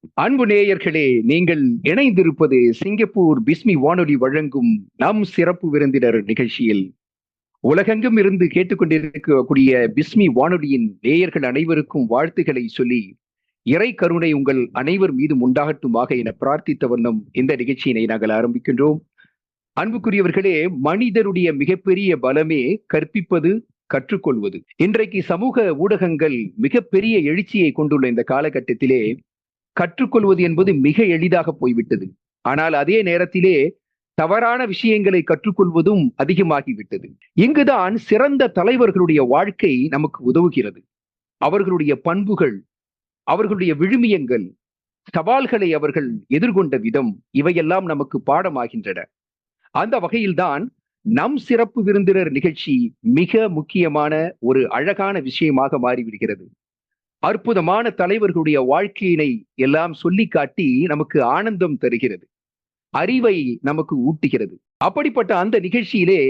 அன்பு நேயர்களே, நீங்கள் இணைந்திருப்பது சிங்கப்பூர் பிஸ்மி வானொலி வழங்கும் நம் சிறப்பு விருந்தினர் நிகழ்ச்சியில். உலகெங்கும் இருந்து கேட்டுக்கொண்டிருக்கக்கூடிய பிஸ்மி வானொலியின் நேயர்கள் அனைவருக்கும் வாழ்த்துக்களை சொல்லி, இறை கருணை உங்கள் அனைவர் மீதும் உண்டாகட்டுமாக என பிரார்த்தித்த வண்ணம் இந்த நிகழ்ச்சியினை நாங்கள் ஆரம்பிக்கின்றோம். அன்புக்குரியவர்களே, மனிதருடைய மிகப்பெரிய பலமே கற்பிப்பது, கற்றுக்கொள்வது. இன்றைக்கு சமூக ஊடகங்கள் மிகப்பெரிய எழுச்சியை கொண்டுள்ள இந்த காலகட்டத்திலே கற்றுக்கொள்வது என்பது மிக எளிதாக போய்விட்டது. ஆனால் அதே நேரத்திலே தவறான விஷயங்களை கற்றுக்கொள்வதும் அதிகமாகிவிட்டது. இங்குதான் சிறந்த தலைவர்களுடைய வாழ்க்கை நமக்கு உதவுகிறது. அவர்களுடைய பண்புகள், அவர்களுடைய விழுமியங்கள், சவால்களை அவர்கள் எதிர்கொண்ட விதம், இவையெல்லாம் நமக்கு பாடமாகின்றன. அந்த வகையில்தான் நம் சிறப்பு விருந்தினர் நிகழ்ச்சி மிக முக்கியமான ஒரு அழகான விஷயமாக மாறிவிடுகிறது. அற்புதமான தலைவர்களுடைய வாழ்க்கையினை எல்லாம் சொல்லி காட்டி நமக்கு ஆனந்தம் தருகிறது, அறிவை நமக்கு ஊட்டுகிறது. அப்படிப்பட்ட அந்த நிகழ்ச்சியிலே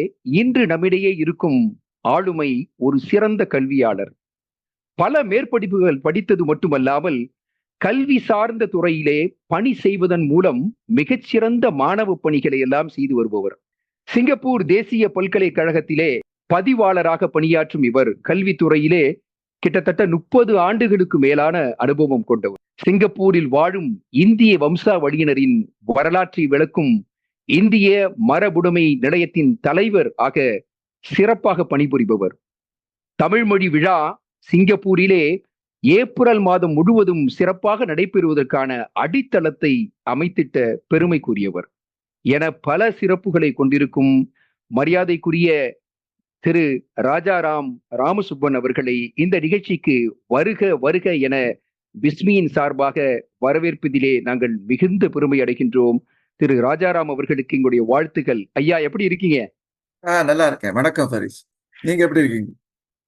இன்று நம்மிடையே இருக்கும் ஆளுமை ஒரு சிறந்த கல்வியாளர். பல மேற்படிப்புகள் படித்தது மட்டுமல்லாமல் கல்வி சார்ந்த துறையிலே பணி செய்வதன் மூலம் மிகச்சிறந்த மாணவ பணிகளை எல்லாம் செய்து வருபவர். சிங்கப்பூர் தேசிய பல்கலைக்கழகத்திலே பதிவாளராக பணியாற்றும் இவர் கல்வித்துறையிலே கிட்டத்தட்ட 30 ஆண்டுகளுக்கு மேலான அனுபவம் கொண்டவர். சிங்கப்பூரில் வாழும் இந்திய வம்சாவளியினரின் வரலாற்றை விளக்கும் இந்திய மரபுடைமை நிலையத்தின் தலைவர் ஆக சிறப்பாக பணிபுரிபவர். தமிழ் மொழி விழா சிங்கப்பூரிலே ஏப்ரல் மாதம் முழுவதும் சிறப்பாக நடைபெறுவதற்கான அடித்தளத்தை அமைத்திட்ட பெருமைக்குரியவர் என பல சிறப்புகளை கொண்டிருக்கும் மரியாதைக்குரிய திரு ராஜாராம் ராமசுப்பன் அவர்களை இந்த நிகழ்ச்சிக்கு வருக வருக என பிஸ்மியின் சார்பாக வரவேற்பதிலே நாங்கள் மிகுந்த பெருமை அடைகின்றோம். திரு ராஜாராம் அவர்களுக்கு எங்களுடைய வாழ்த்துக்கள். ஐயா, எப்படி இருக்கீங்க? நல்லா இருக்கேன். வணக்கம் ஃபரிஸ். நீங்க எப்படி இருக்கீங்க?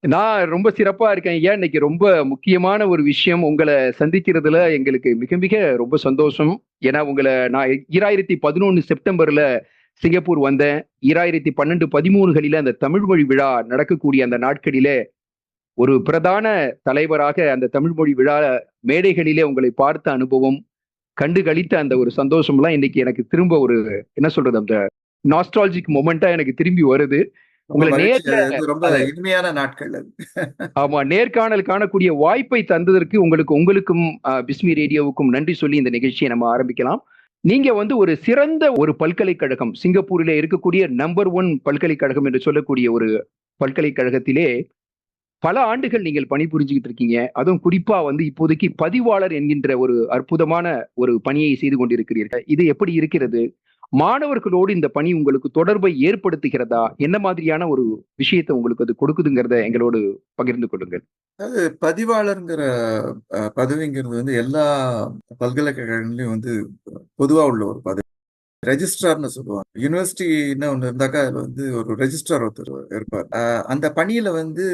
நான் ரொம்ப சிறப்பா இருக்கேன் ஐயா. இன்னைக்கு ரொம்ப முக்கியமான ஒரு விஷயம், உங்களை சந்திக்கிறதுல எங்களுக்கு மிக மிக ரொம்ப சந்தோஷம். ஏன்னா உங்களை நான் 2011 செப்டம்பர்ல சிங்கப்பூர் வந்தேன். 2012, 13களில அந்த தமிழ் மொழி விழா நடக்கக்கூடிய அந்த நாட்களிலே ஒரு பிரதான தலைவராக அந்த தமிழ் மொழி விழா மேடைகளிலே உங்களை பார்த்த அனுபவம், கண்டு களித்த அந்த ஒரு சந்தோஷம்லாம் இன்னைக்கு எனக்கு திரும்ப ஒரு என்ன சொல்றது, அந்த நாஸ்டாலஜிக் மொமெண்டா எனக்கு திரும்பி வருது. ரொம்ப உங்களை மகிழ்ச்சி. நேர்ல அது ரொம்ப அதை இனிமையான நாட்கள் அது. ஆமா நேர்காணல் காணக்கூடிய வாய்ப்பை தந்ததற்கு உங்களுக்கும் பிஸ்மி ரேடியோவுக்கும் நன்றி சொல்லி இந்த நிகழ்ச்சியை நம்ம ஆரம்பிக்கலாம். நீங்க வந்து ஒரு சிறந்த ஒரு பல்கலைக்கழகம், சிங்கப்பூரிலே இருக்கக்கூடிய நம்பர் 1 பல்கலைக்கழகம் என்று சொல்லக்கூடிய ஒரு பல்கலைக்கழகத்திலே பல ஆண்டுகள் நீங்கள் பணிபுரிஞ்சுக்கிட்டு இருக்கீங்க. அதுவும் குறிப்பா வந்து இப்போதைக்கு பதிவாளர் என்கின்ற ஒரு அற்புதமான ஒரு பணியை செய்து கொண்டிருக்கிறீர்கள். இது எப்படி இருக்கிறது? மாணவர்களோடு இந்த பணி உங்களுக்கு தொடர்பை ஏற்படுத்துகிறதா? என்ன மாதிரியான ஒரு விஷயத்தை உங்களுக்கு அது கொடுக்குதுங்கிறத எங்களோடு பகிர்ந்து கொள்ளுங்கள். அது பதிவாளர்ங்கிற பதவிங்கிறது வந்து எல்லா பல்கலைக்கழகங்களையும் வந்து பொதுவா உள்ள ஒரு பதவி. ரெஜிஸ்ட்ரார்னு சொல்லுவாங்க. யூனிவர்சிட்டின்னு ஒன்று இருந்தாக்கா அதுல வந்து ஒரு ரெஜிஸ்ட்ரார் ஒருத்தர் இருப்பார். அந்த பணியில வந்து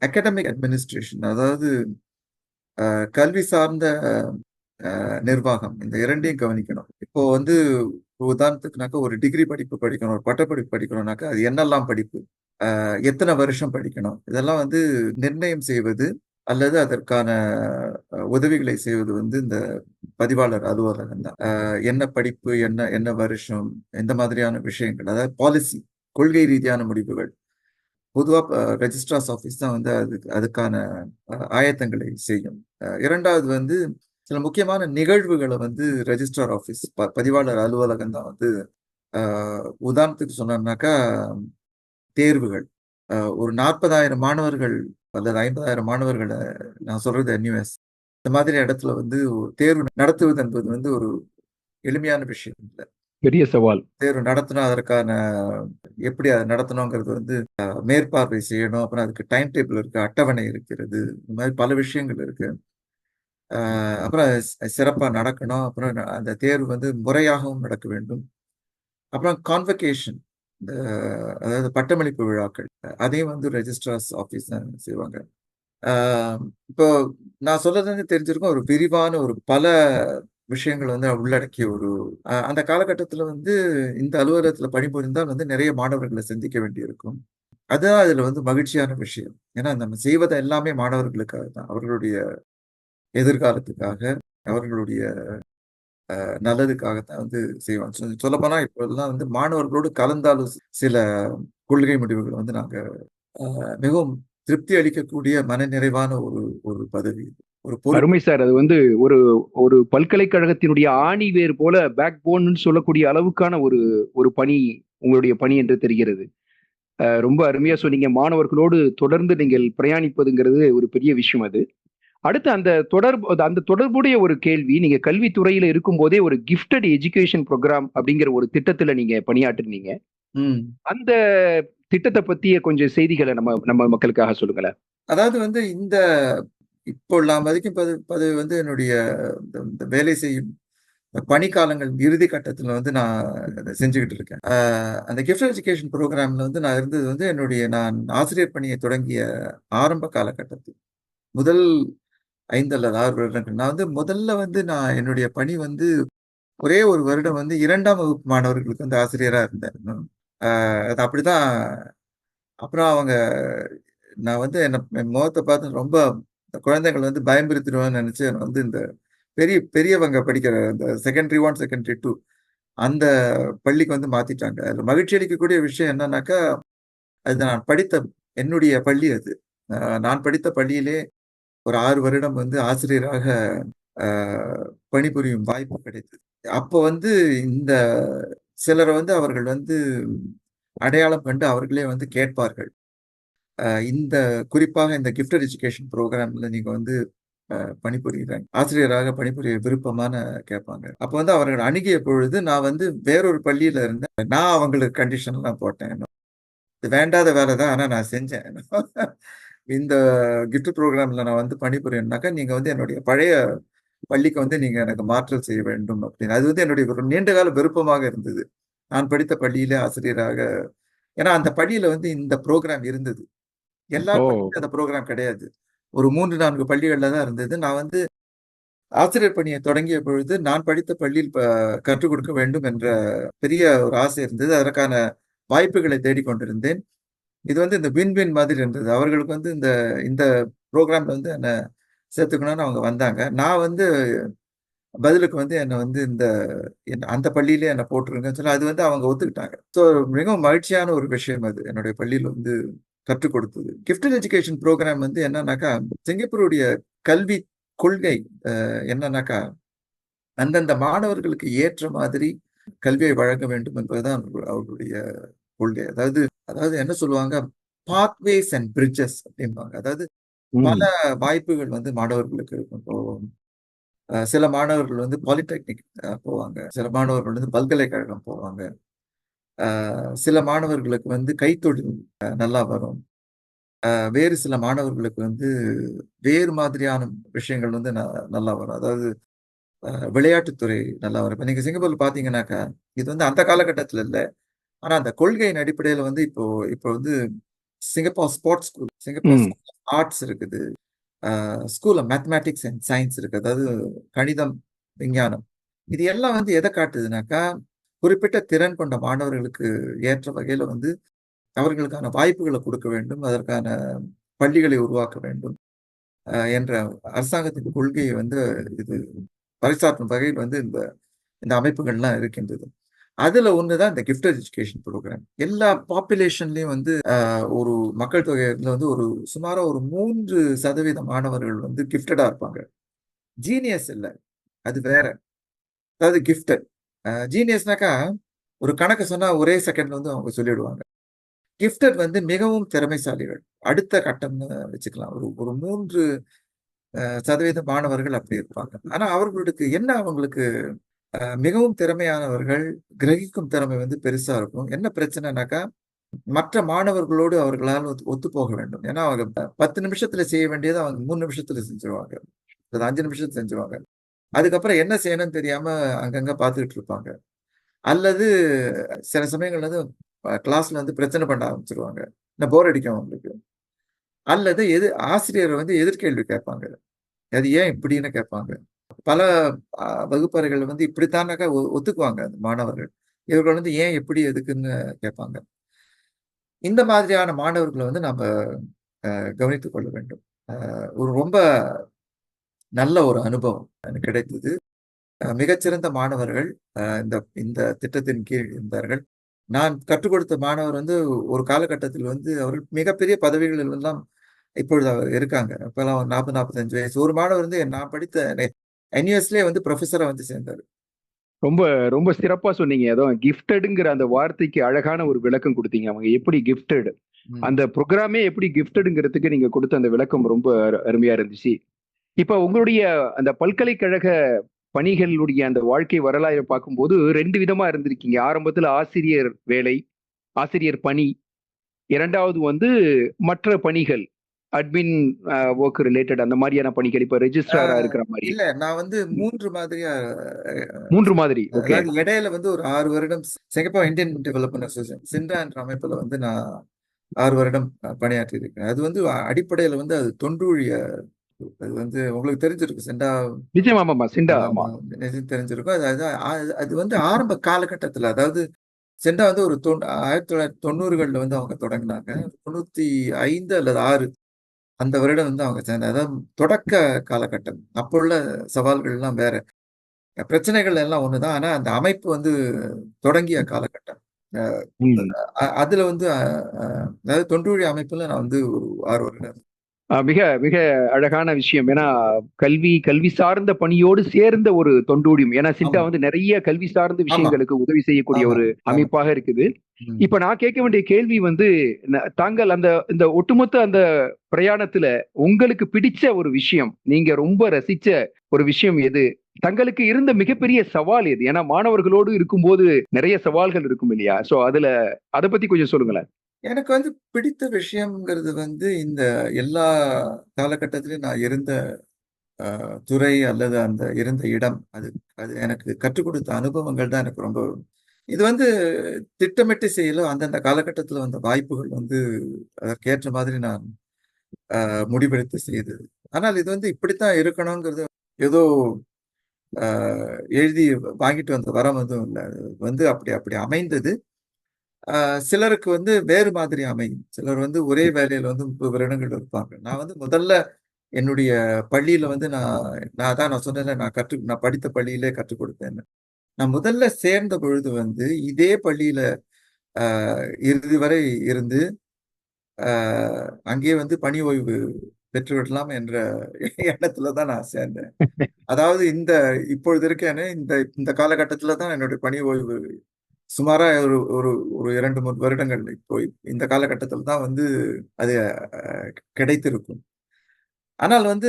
அகாடமிக் அட்மினிஸ்ட்ரேஷன், அதாவது கல்வி சார்ந்த நிர்வாகம், இந்த இரண்டையும் கவனிக்கணும். இப்போ வந்து உதாரணத்துக்குனாக்கா ஒரு டிகிரி படிப்பு படிக்கணும், ஒரு பட்டப்படிப்பு படிக்கணும்னாக்கா அது என்னெல்லாம் படிப்பு, எத்தனை வருஷம் படிக்கணும், இதெல்லாம் வந்து நிர்ணயம் செய்வது அல்லது அதற்கான உதவிகளை செய்வது வந்து இந்த பதிவாளர் அலுவலகம் தான். என்ன படிப்பு, என்ன என்ன வருஷம், எந்த மாதிரியான விஷயங்கள், அதாவது பாலிசி, கொள்கை ரீதியான முடிவுகள் பொதுவாக ரெஜிஸ்ட்ரார்ஸ் ஆஃபீஸ் தான் வந்து அதுக்கான ஆயத்தங்களை செய்யும். இரண்டாவது வந்து சில முக்கியமான நிகழ்வுகளை வந்து ரெஜிஸ்ட்ரார் ஆஃபீஸ், பதிவாளர் அலுவலகம் தான் வந்து உதாரணத்துக்கு சொன்னாக்கா தேர்வுகள். ஒரு 40,000 மாணவர்கள் அல்லது 50,000 மாணவர்களை, நான் சொல்றது என்யூஎஸ், இந்த மாதிரி இடத்துல வந்து ஒரு தேர்வு நடத்துவது என்பது வந்து ஒரு எளிமையான விஷயம் இல்லை. பெரிய சவால். தேர்வு நடத்தினா அதற்கான எப்படி அதை நடத்தணுங்கிறது வந்து மேற்பார்வை செய்யணும். அப்புறம் அதுக்கு டைம் டேபிள் இருக்கு, அட்டவணை இருக்கிறது, இந்த மாதிரி பல விஷயங்கள் இருக்கு. அப்புறம் சிறப்பா நடக்கணும். அப்புறம் அந்த தேர்வு வந்து முறையாகவும் நடக்க வேண்டும். அப்புறம் கான்வகேஷன், இந்த அதாவது பட்டமளிப்பு விழாக்கள், அதையும் வந்து ரெஜிஸ்ட்ரார்ஸ் ஆஃபீஸ் தான் செய்வாங்க. இப்போ நான் சொல்றது வந்து தெரிஞ்சிருக்கும், ஒரு விரிவான ஒரு பல விஷயங்கள் வந்து உள்ளடக்கிய ஒரு அந்த காலகட்டத்துல வந்து இந்த அலுவலகத்துல பணிபுரிந்தால் வந்து நிறைய மாணவர்களை சந்திக்க வேண்டியிருக்கும். அதுதான் அதுல வந்து மகிழ்ச்சியான விஷயம். ஏன்னா நம்ம செய்வது எல்லாமே மாணவர்களுக்காக தான். அவர்களுடைய எதிர்காலத்துக்காக, அவர்களுடைய நல்லதுக்காகத்தான் வந்து செய்வாங்க. சொல்லப்போனா இப்போதெல்லாம் வந்து மாணவர்களோடு கலந்தாலும் சில கொள்கை முடிவுகள் வந்து நாங்க மிகவும் திருப்தி அளிக்கக்கூடிய மனநிறைவான ஒரு ஒரு பதவி இது. ஒரு பொறுப்பு. அருமை சார். அது வந்து ஒரு ஒரு பல்கலைக்கழகத்தினுடைய ஆணி வேர் போல பேக் போன்னு சொல்லக்கூடிய அளவுக்கான ஒரு ஒரு பணி உங்களுடைய பணி என்று தெரிகிறது. ரொம்ப அருமையா சொன்னீங்க. மாணவர்களோடு தொடர்ந்து நீங்கள் பிரயாணிப்பதுங்கிறது ஒரு பெரிய விஷயம் அது. அடுத்து அந்த தொடர்புடைய ஒரு கேள்வி, நீங்க கல்வித்துறையில இருக்கும்போதே ஒரு கிஃப்டட் எஜுகேஷன் ப்ரோக்ராம் அப்படிங்கிற ஒரு திட்டத்துல நீங்க பணியாற்றினீங்க. ம். அந்த திட்டத்தை பத்திய கொஞ்சம் செய்திகளை நம்ம நம்ம மக்களுக்காக சொல்லுங்களேன். அதாவது வந்து இப்போ நான் மதிக்கும் பதவி வந்து என்னுடைய இந்த வேலை செய்யும் பணிக்காலங்கள் இறுதி கட்டத்துல வந்து நான் அத செஞ்சுகிட்டு இருக்கேன். அந்த கிஃப்ட் எஜுகேஷன் ப்ரோக்ராம்ல வந்து நான் இருந்தது வந்து நான் ஆசிரியர் பணியை தொடங்கிய ஆரம்ப காலகட்டத்தில். முதல் 5 அல்லது 6 வருடங்கள். நான் வந்து முதல்ல வந்து நான் என்னுடைய பணி வந்து ஒரே ஒரு வருடம் வந்து 2ஆம் வகுப்பு மாணவர்களுக்கு வந்து ஆசிரியரா இருந்தேன். அது அப்படிதான். அப்புறம் நான் வந்து என் முகத்த பார்த்து ரொம்ப குழந்தைகள் வந்து பயமுறுத்திடுவான்னு நெனச்சு என்ன வந்து இந்த பெரியவங்க படிக்கிற இந்த செகண்டரி 1, செகண்டரி 2 அந்த பள்ளிக்கு வந்து மாத்திட்டாங்க. அதுல மகிழ்ச்சி அளிக்கக்கூடிய விஷயம் என்னன்னாக்கா, அது நான் படித்த என்னுடைய பள்ளி அது. அ நான் படித்த பள்ளியிலே ஒரு 6 வருடம் வந்து ஆசிரியராக அ பணிபுரியும் வாய்ப்பு கிடைத்தது. அப்போ வந்து இந்த சிலர வந்து அவர்கள் வந்து அடையாளம் கண்டு அவர்களே வந்து கேட்பார்கள். இந்த குறிப்பாக இந்த கிஃப்டட் எஜுகேஷன் புரோகிராம்ல நீங்க வந்து பணிபுரியிறாங்க. ஆசிரியராக பணிபுரிய விருப்பமான்னு கேட்பாங்க. அப்ப வந்து அவர்கள் அணுகிய பொழுது நான் வந்து வேறொரு பள்ளியில இருந்தேன். நான் அவங்களுக்கு கண்டிஷன்லாம் போட்டேன். இது வேண்டாத வேலை தான். ஆனா நான் செஞ்சேன். இந்த கிஃப்ட் புரோகிராம்ல நான் வந்து பணிபுரியணும்னாக்கா, நீங்க வந்து என்னுடைய பழைய பள்ளிக்கு வந்து நீங்க எனக்கு மாற்றல் செய்ய வேண்டும் அப்படின்னு. அது வந்து என்னுடைய ஒரு நீண்ட கால விருப்பமாக இருந்தது. நான் படித்த பள்ளியிலே ஆசிரியராக. ஏன்னா அந்த பள்ளியில வந்து இந்த புரோகிராம் இருந்தது. எல்லா ஓ! பள்ளியிலும் அந்த புரோகிராம் கிடையாது. ஒரு 3, 4 பள்ளிகள்ல தான் இருந்தது. நான் வந்து ஆசிரியர் பணியை தொடங்கிய பொழுது, நான் படித்த பள்ளியில் கற்றுக் கொடுக்க வேண்டும் என்ற பெரிய ஒரு ஆசை இருந்தது. அதற்கான வாய்ப்புகளை தேடிக் கொண்டிருந்தேன். இது வந்து இந்த வின் வின் மாதிரி இருந்தது. அவர்களுக்கு வந்து இந்த இந்த புரோகிராம்ல வந்து என்ன சேர்த்துக்கணும்னு அவங்க வந்தாங்க. நான் வந்து பதிலுக்கு வந்து என்ன வந்து அந்த பள்ளியிலே என்ன போட்டுருங்கன்னு சொல்லி அது வந்து அவங்க ஒத்துக்கிட்டாங்க. ஸோ மிகவும் மகிழ்ச்சியான ஒரு விஷயம் அது. என்னுடைய பள்ளியில வந்து கற்றுக் கொடுத்தது. கிஃப்டட் எஜுகேஷன் புரோகிராம் வந்து என்னன்னாக்கா, சிங்கப்பூருடைய கல்வி கொள்கை என்னன்னாக்கா, அந்தந்த மாணவர்களுக்கு ஏற்ற மாதிரி கல்வியை வழங்க வேண்டும் என்பதுதான் அவர்களுடைய கொள்கை. அதாவது அதாவது என்ன சொல்லுவாங்க, பாத்வேஸ் அண்ட் பிரிட்ஜஸ் அப்படிம்பாங்க. அதாவது பல ம். வாய்ப்புகள் வந்து மாணவர்களுக்கு இருக்கும். இப்போ சில மாணவர்கள் வந்து பாலிடெக்னிக் போவாங்க. சில மாணவர்கள் வந்து பல்கலைக்கழகம் போவாங்க. அ சில மாணவர்களுக்கு வந்து கைத்தொழில் நல்லா வரும். வேறு சில மாணவர்களுக்கு வந்து வேறு மாதிரியான விஷயங்கள் வந்து நல்லா வரும். அதாவது விளையாட்டுத்துறை நல்லா வரும். இப்ப நீங்க சிங்கப்பூர்ல பார்த்தீங்கன்னாக்கா, இது வந்து அந்த காலகட்டத்தில இல்ல. ஆனா அந்த கொள்கையின் அடிப்படையில வந்து இப்போ இப்போ வந்து Singapore sports school, Singapore hmm. School of arts இருக்குது. School of mathematics and science இருக்கு. அதாவது கணிதம், விஞ்ஞானம். இது எல்லாம் வந்து எத காட்டுதுனாக்கா, குறிப்பிட்ட திறன் கொண்ட மாணவர்களுக்கு ஏற்ற வகையில வந்து அவர்களுக்கான வாய்ப்புகள குடுக்க வேண்டும். அதற்கான பள்ளிகளை உருவாக்க வேண்டும். என்ற அரசாங்கத்தின் கொள்கையை வந்து இது பறைசாற்றும் வகையில் வந்து இந்த இந்த அமைப்புகள்லாம் இருக்கின்றது. அதுல ஒண்ணு தான் இந்த கிஃப்டட் எஜுகேஷன் புரோகிராம். எல்லா பாப்புலேஷன்லயும் வந்து ஒரு மக்கள் தொகையில வந்து சுமாரா ஒரு 3% மாணவர்கள் வந்து கிஃப்டடா இருப்பாங்க. ஜீனியஸ் இல்ல. அது வேற. அதாவது கிஃப்டட். ஜீனியஸ்னாக்கா ஒரு கணக்கு சொன்னா ஒரே செகண்ட்ல வந்து அவங்க சொல்லிடுவாங்க. கிஃப்டட் வந்து மிகவும் திறமைசாலிகள். அடுத்த கட்டம்னு வச்சுக்கலாம். ஒரு ஒரு 3% மாணவர்கள் அப்படி இருப்பாங்க. ஆனா அவர்களுக்கு என்ன அவங்களுக்கு மிகவும் திறமையானவர்கள், கிரகிக்கும் திறமை வந்து பெருசா இருக்கும். என்ன பிரச்சனைனாக்கா, மற்ற மாணவர்களோடு அவர்களால் ஒத்துப்போக வேண்டும். ஏன்னா, அவங்க 10 நிமிஷத்துல செய்ய வேண்டியத அவங்க 3 நிமிஷத்துல செஞ்சுருவாங்க. அல்லது 5 நிமிஷத்துல செஞ்சுருவாங்க. அதுக்கப்புறம் என்ன செய்யணும்னு தெரியாம அங்கங்க பார்த்துக்கிட்டு இருப்பாங்க. அல்லது சில சமயங்கள்ல வந்து கிளாஸ்ல வந்து பிரச்சனை பண்ண ஆரம்பிச்சுருவாங்க. இல்ல போர் அடிக்கும் அவங்களுக்கு. அல்லது ஆசிரியர் வந்து எதிர்கேள்வி கேட்பாங்க. அது ஏன் இப்படின்னு கேட்பாங்க. பல வகுப்பறைகள் வந்து இப்படித்தானாக்கா ஒத்துக்குவாங்க அந்த மாணவர்கள். இவர்கள் வந்து ஏன், எப்படி, எதுக்குன்னு கேட்பாங்க. இந்த மாதிரியான மாணவர்கள வந்து நம்ம கவனித்துக் கொள்ள வேண்டும். ஒரு ரொம்ப நல்ல ஒரு அனுபவம் எனக்கு கிடைத்தது. மிகச்சிறந்த மாணவர்கள் இந்த இந்த திட்டத்தின் கீழ் இருந்தார்கள். நான் கற்றுக் கொடுத்த மாணவர் வந்து ஒரு காலகட்டத்தில் வந்து அவர்கள் மிகப்பெரிய பதவிகளில் எல்லாம் இப்பொழுது இருக்காங்க. இப்பல்லாம் ஒரு 40, 45 வயசு. ஒரு மாணவர் வந்து நான் படித்த NUSலயே வந்து புரொஃபஸரா வந்து சேர்ந்தாரு. ரொம்ப ரொம்ப சிறப்பா சொன்னீங்க. ஏதோ கிஃப்டடுங்கிற அந்த வார்த்தைக்கு அழகான ஒரு விளக்கம் குடுத்தீங்க. அவங்க எப்படி கிஃப்டட் ம். அந்த புரோகிராமே எப்படி கிஃப்டடுங்கிறதுக்கு நீங்க கொடுத்த அந்த விளக்கம் ரொம்ப அருமையா இருந்துச்சு. இப்ப உங்களுடைய அந்த பல்கலைக்கழக பணிகளுடைய அந்த வாழ்க்கை வரலாறை பார்க்கும்போது 2 விதமா இருந்திருக்கீங்க. ஆரம்பத்துல ஆசிரியர் வேலை, ஆசிரியர் பணி. 2வது வந்து மற்ற பணிகள். அட்மின் வொர்க் ரிலேட்டட் அந்த மாரியான பணிகள். இப்ப ஆ ரெஜிஸ்ட்ராரா இருக்கிற மாரி. இல்ல நான் வந்து 3 மாதிரியா 3 மாதிரி. ஓகே. அதாவது இடையில வந்து ஒரு 6 வருடம் சிங்கப்பூர் இந்தியன் டெவலப்மென்ட் அசோசியேஷன் சிண்டா என்ற அமைப்புல வந்து நான் 6 வருடம் பணியாற்றி இருக்கேன். அது வந்து அடிப்படையில வந்து அது தொண்டூழிய அது வந்து உங்களுக்கு தெரிஞ்சிருக்கும். சிண்டா நிச்சயமா. ஆமாமா. சிண்டா. ஆமா. தெரிஞ்சிருக்கும். அது வந்து ஆரம்ப காலகட்டத்துல அதாவது செண்டா வந்து ஒரு 1990கள்ல வந்து அவங்க தொடங்குனாங்க. 95 அல்லது 6 அந்த வருடம் வந்து அவங்க சேர்ந்தாங்க. அதாவது தொடக்க காலகட்டம். அப்போ உள்ள சவால்கள்லாம் வேற. பிரச்சனைகள் எல்லாம் ஒண்ணுதான். ஆனா அந்த அமைப்பு வந்து தொடங்கிய காலகட்டம். அ ம். அதுல வந்து அதாவது தொண்டூழி அமைப்புல நான் வந்து ஒரு 6 வருடம். மிக மிக அழகான விஷயம். ஏன்னா, கல்வி சார்ந்த பணியோடு சேர்ந்த ஒரு தொண்டூழியம். ஏன்னா, சிண்டா ஆமா, வந்து நெறைய கல்வி சார்ந்த ஆமா, விஷயங்களுக்கு உதவி செய்யக்கூடிய ஆமா, ஒரு ஆமா. அமைப்பாக இருக்குது. ம். இப்ப நான் கேட்க வேண்டிய கேள்வி வந்து, தாங்கள் அந்த இந்த ஒட்டுமொத்த அந்த பிரயாணத்துல உங்களுக்கு பிடிச்ச ஒரு விஷயம், நீங்க ரொம்ப ரசிச்ச ஒரு விஷயம் எது? தங்களுக்கு இருந்த மிகப்பெரிய சவால் எது? ஏன்னா, மாணவர்களோடு இருக்கும்போது நெறைய சவால்கள் இருக்கும் இல்லையா? சோ, அத பத்தி கொஞ்சம் சொல்லுங்களேன். எனக்கு வந்து பிடித்த விஷயம்ங்கிறது வந்து இந்த எல்லா காலகட்டத்திலயும் நான் இருந்த துறை அல்லது அந்த இருந்த இடம். அது அது எனக்கு கற்றுக் கொடுத்த அனுபவங்கள் தான் எனக்கு ரொம்ப இது வந்து திட்டமிட்டு செய்யல. அந்தந்த காலகட்டத்தில வந்த வாய்ப்புகள் வந்து அதற்கேற்ற மாதிரி நான் முடிவெடுத்து செய்தது. ஆனால் இது வந்து இப்படித்தான் இருக்கணுங்கிறது ஏதோ அ எழுதி வாங்கிட்டு வந்த வரம் எதுவும் இல்ல. அது வந்து அப்படி அப்படி அமைந்தது. சிலருக்கு வந்து வேறு மாதிரி அமையும். சிலர் வந்து ஒரே வேலையில வந்து 30 வருடங்கள் இருப்பாங்க. நான் வந்து முதல்ல என்னுடைய பள்ளியில வந்து நான் சொன்னேன்ல நான் படித்த பள்ளியிலே கற்றுக் கொடுத்தேன்னு. நான் முதல்ல சேர்ந்த பொழுது வந்து இதே பள்ளியில அ இறுதி வரை இருந்து, அ அங்கேயே வந்து பணி ஓய்வு பெற்றுவிடலாம் என்ற எண்ணத்துல தான் நான் சேர்ந்தேன். அதாவது இப்பொழுது இருக்கேனே இந்த இந்த காலகட்டத்தில தான் என்னுடைய பணி ஓய்வு சுமாரா ஒரு ஒரு ஒரு 2, 3 வருடங்கள் இப்போ இந்த காலகட்டத்தில தான் வந்து அது கிடைத்திருக்கும். ஆனால் வந்து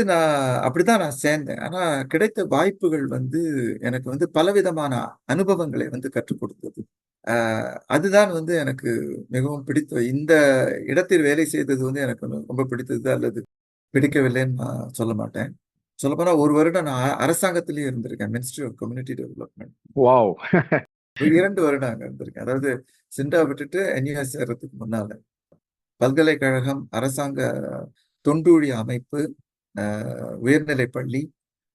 அப்படிதான் நான் சேர்ந்தேன். ஆனா கிடைத்த வாய்ப்புகள் வந்து எனக்கு வந்து பலவிதமான அனுபவங்களை வந்து கற்றுக் கொடுத்தது. அ அதுதான் வந்து எனக்கு மிகவும் பிடித்த இந்த இடத்தில் வேலை செய்தது வந்து எனக்கு ரொம்ப பிடித்தது அல்லது பிடிக்கவில்லைன்னு நான் சொல்ல மாட்டேன். சொல்லப்போனா 1 வருடம் நான் அரசாங்கத்திலேயே இருந்திருக்கேன். Ministry of community development. Wow! 2 வருடம் அங்க இருந்திருக்கேன். அதாவது சிண்டா விட்டுட்டு என்யூஎஸ் சேர்றதுக்கு முன்னால. பல்கலைக்கழகம், அரசாங்க தொண்டூழிய அமைப்பு, அ உயர்நிலைப் பள்ளி,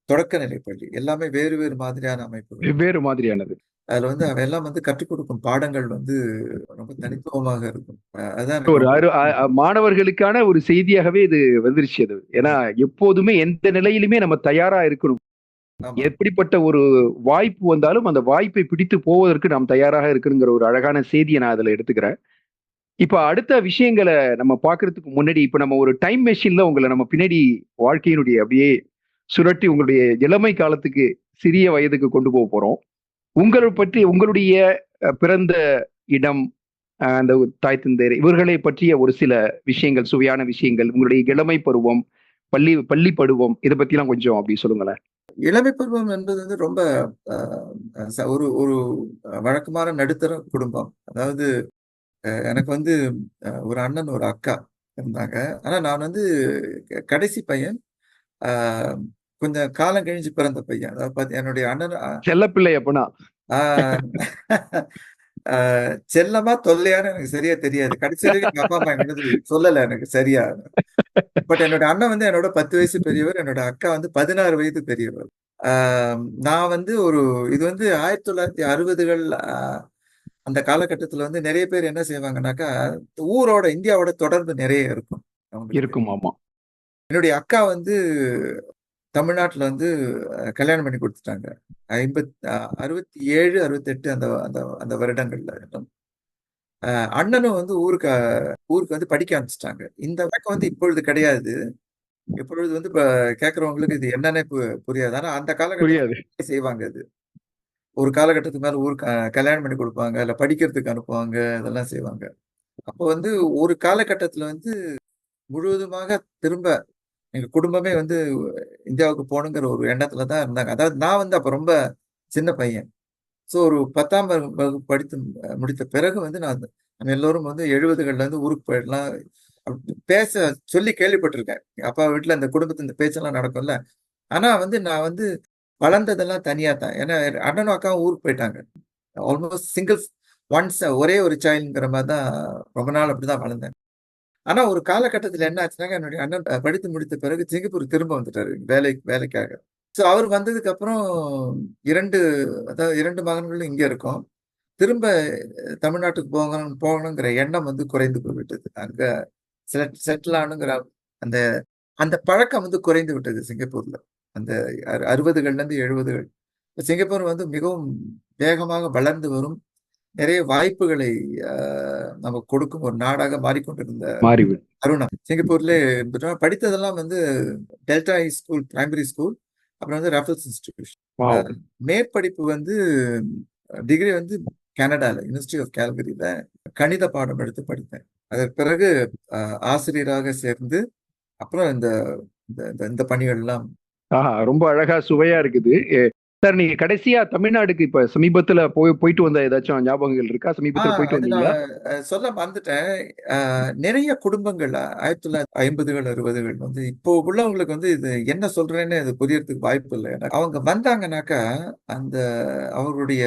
தொடக்கநிலைப் பள்ளி எல்லாமே வேறு வேறு மாதிரியான அமைப்புகள். வெவ்வேறு மாதிரியானது. அதுல வந்து அவையெல்லாம் வந்து கற்றுக் கொடுக்கும் பாடங்கள் வந்து ரொம்ப தனித்துவமாக இருக்கும். அதான் எனக்கு ஒரு ரொம்ப அரு அ அ மாணவர்களுக்கான ஒரு செய்தியாகவே இது வந்துருச்சு அது. ஏன்னா, எப்போதுமே எந்த நிலையிலுமே நம்ம தயாரா இருக்கணும். ஆமா. எப்படிப்பட்ட ஒரு வாய்ப்பு வந்தாலும், அந்த வாய்ப்பை பிடித்து போவதற்கு நாம் தயாராக இருக்கணுங்கிற ஒரு அழகான செய்திய நான் அதுல எடுத்துக்கிறேன். இப்ப அடுத்த விஷயங்கள நம்ம பார்க்கறதுக்கு முன்னாடி, இப்ப நம்ம ஒரு டைம் மெஷின்ல உங்கள நம்ம பின்னாடி வாழ்க்கையினுடைய அப்படியே சுழற்றி உங்களுடைய இளமை காலத்துக்கு, சிறிய வயதுக்கு கொண்டு போறோம். உங்களுடைய பிறந்த இடம், அந்த தாய் தந்தையர் இவர்களை பற்றிய ஒரு சில விஷயங்கள், சுவையான விஷயங்கள், உங்களுடைய இளமை பருவம், பள்ளி பள்ளி பருவம் இத பத்திலாம் கொஞ்சம் அப்படி சொல்லுங்களேன். இளமை பருவம் என்பது வந்து ரொம்ப அ ஒரு ஒரு வழக்கமான நடுத்தர குடும்பம். அதாவது எனக்கு வந்து ஒரு அண்ணன், ஒரு அக்கா இருந்தாங்க. ஆனா நான் வந்து கடைசி பையன். ஆ கொஞ்சம் காலம் கழிஞ்சு பிறந்த பையன். அதாவது என்னுடைய அண்ணன் செல்லப்பிள்ளை அப்பனா. ஆ செல்லமா, தொல்லையான்னு எனக்கு சரியா தெரியாது. கடைசி வரைக்கும் எங்க அப்பா, அம்மா என்னோடது சொல்லல எனக்கு சரியா. பட் என்னோட அண்ணன் வந்து என்னோட 10 வயசு பெரியவர். என்னோட அக்கா வந்து 16 வயது பெரியவர். ஆ நான் வந்து இது வந்து 1960கள் அந்த காலகட்டத்தில வந்து நெறைய பேர் என்ன செய்வாங்கன்னாக்கா, இந்தியாவோட தொடர்பு நெறைய இருக்கும் அவங்களுக்கு. இருக்கும். ஆமா. என்னுடைய அக்கா வந்து தமிழ்நாட்டுல வந்து கல்யாணம் பண்ணி கொடுத்துட்டாங்க. 67, 68 அந்த அந்த அந்த வருடங்கள்ல. அண்ணனும் வந்து ஊருக்கு வந்து படிக்க ஆரம்பிச்சிட்டாங்க. இந்த பழக்கம் வந்து இப்பொழுது கிடையாது. இப்பொழுது வந்து இப்ப கேட்கறவங்களுக்கு இது என்னன்னே புரியாது. ஆனா அந்த புரியாது. காலகட்டத்துல செய்வாங்க இது. ஒரு காலகட்டத்துக்கு மேல ஊருக்கு கல்யாணம் பண்ணி குடுப்பாங்க. இல்ல படிக்கிறதுக்கு அனுப்புவாங்க. இதெல்லாம் செய்வாங்க. அப்போ வந்து ஒரு காலகட்டத்துல வந்து முழுவதுமாக திரும்ப எங்க குடும்பமே வந்து இந்தியாவுக்கு போகணுங்கிற ஒரு எண்ணத்துல தான் இருந்தாங்க. அதாவது நான் வந்து அப்ப ரொம்ப சின்ன பையன். ஸோ ஒரு 10ஆம் வகுப்பு படித்து முடித்த பிறகு வந்து நம்ம எல்லோரும் வந்து 70கள்ல இருந்து ஊருக்கு போயிடலாம். பேச சொல்லி கேள்விப்பட்டிருக்கேன். எங்க அப்பா வீட்ல இந்த குடும்பத்துல இந்த பேச்செல்லாம் நடக்கும்ல. ஆனா வந்து நான் வந்து வளர்ந்ததெல்லாம் தனியா தான். ஏன்னா அண்ணனும் அக்காவும் ஊருக்கு போயிட்டாங்க. ஆல்மோஸ்ட் ஒன்ஸ் ஒரே ஒரு சைல்டுங்கிற மாரி தான் ரொம்ப நாள் அப்படிதான் வளர்ந்தேன். ஆனா ஒரு காலகட்டத்தில என்ன ஆச்சுன்னாங்க, என்னுடைய அண்ணன் படித்து முடித்த பிறகு சிங்கப்பூர் திரும்ப வந்துட்டாரு வேலைக்காக. ஸோ அவர் வந்ததுக்கு அப்புறம் 2 அதாவது 2 மகன்களும் இங்க இருக்கோம். திரும்ப தமிழ்நாட்டுக்கு போகணுங்கிற எண்ணம் வந்து குறைந்து போய்விட்டது. அங்க செட்டில் ஆகணுங்கிற அந்த அந்த பழக்கம் வந்து குறைந்து விட்டது சிங்கப்பூர்ல. அந்த 60கள்லேருந்து 70கள். சிங்கப்பூர் வந்து மிகவும் வேகமாக வளர்ந்து வரும். நிறைய வாய்ப்புகளை அ நமக்கு கொடுக்கும் ஒரு நாடாக மாறிக்கொண்டிருந்த மாறிவிடும். தருணம். சிங்கப்பூர்ல இருந்துட்டோம். படித்ததெல்லாம் வந்து delta high school, primary school. அப்புறம் வந்து ரஃபல்ஸ் இன்ஸ்டிடியூஷன். அ வாவ்! மேற்படிப்பு வந்து டிகிரி வந்து கனடால, யுனிவர்சிட்டி ஆஃப் கால்கரில கணித பாடம் எடுத்து படித்தேன். அதற்கு பிறகு அ ஆசிரியராக சேர்ந்து, அப்புறம் இந்த இந்த இந்த இந்த பணிகள்லாம் ஆஹா! ரொம்ப அழகா சுவையா இருக்குது. சார் நீங்க கடைசியா தமிழ்நாடுக்கு இப்ப சமீபத்துல போயிட்டு வந்த ஏதாச்சும் ஞாபகங்கள் இருக்கா? சமீபத்துல போயிட்டு அது நான் வந்தீங்களா? சொல்ல மறந்துட்டேன். அ நெறைய குடும்பங்கள் 1950கள், 60கள் வந்து இப்போ உள்ளவங்களுக்கு வந்து இது என்ன சொல்றேன்னு அது புரியறதுக்கு வாய்ப்பு இல்ல. ஏன்னா அவங்க வந்தாங்கனாக்கா, அந்த அவர்களுடைய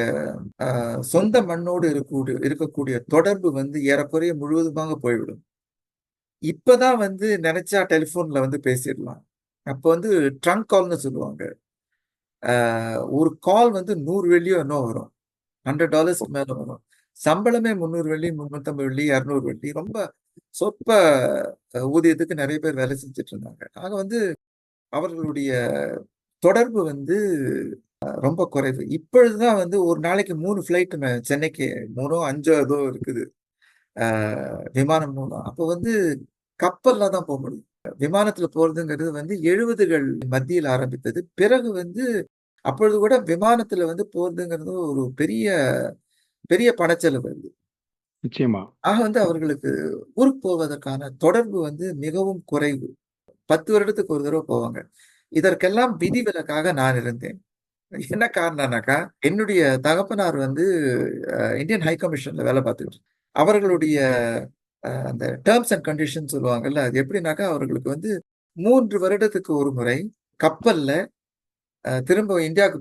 சொந்த மண்ணோடு இருக்கக்கூடிய தொடர்பு வந்து ஏறக்குறைய முழுவதுமாக போய்விடும். இப்பதான் வந்து நெனச்சா டெலிஃபோன்ல வந்து பேசிறலாம். அப்ப வந்து ட்ரங்க் கால்ன்னு சொல்லுவாங்க. அ ஒரு கால் வந்து 100 வெள்ளியோ என்னவோ வரும். $100க்கு மேல வரும். சம்பளமே 300 வெள்ளி, 350 வெள்ளி, 200 வெள்ளி. ரொம்ப சொற்ப ஊதியத்துக்கு நெறைய பேர் வேலை செஞ்சுட்டு இருந்தாங்க. ஆக வந்து அவர்களுடைய தொடர்பு வந்து ரொம்ப குறைவு. இப்பொழுது தான் வந்து ஒரு நாளைக்கு 3 ஃப்ளைட் சென்னைக்கு 3ஓ 5ஓ ஏதோ இருக்குது. அ விமானம் மூலம். அப்போ வந்து கப்பல்ல தான் போ முடியும். விமானத்துல போறதுங்கிறது வந்து 70கள் மத்தியில ஆரம்பித்தது. பிறகு வந்து அப்பொழுது கூட விமானத்துல வந்து போறதுங்கிறது ஒரு பெரிய பெரிய பணச்செலவு அது. நிச்சயமா. ஆக வந்து அவர்களுக்கு ஊருக்கு போவதற்கான தொடர்பு வந்து மிகவும் குறைவு. 10 வருடத்துக்கு ஒரு தடவ போவாங்க. இதற்கெல்லாம் விதிவிலக்காக நான் இருந்தேன். என்ன காரணம்னாக்கா, என்னுடைய தகப்பனார் வந்து இந்தியன் ஹை கமிஷன்ல வேலை பார்த்துக்கிட்டு அவர்களுடைய அந்த டெர்ம்ஸ் அண்ட் கண்டிஷன்ஸ் சொல்லுவாங்கல்ல, அது எப்படின்னாக்கா அவர்களுக்கு வந்து 3 வருடத்துக்கு ஒரு முறை கப்பல்ல திரும்ப இந்தியாவுக்கு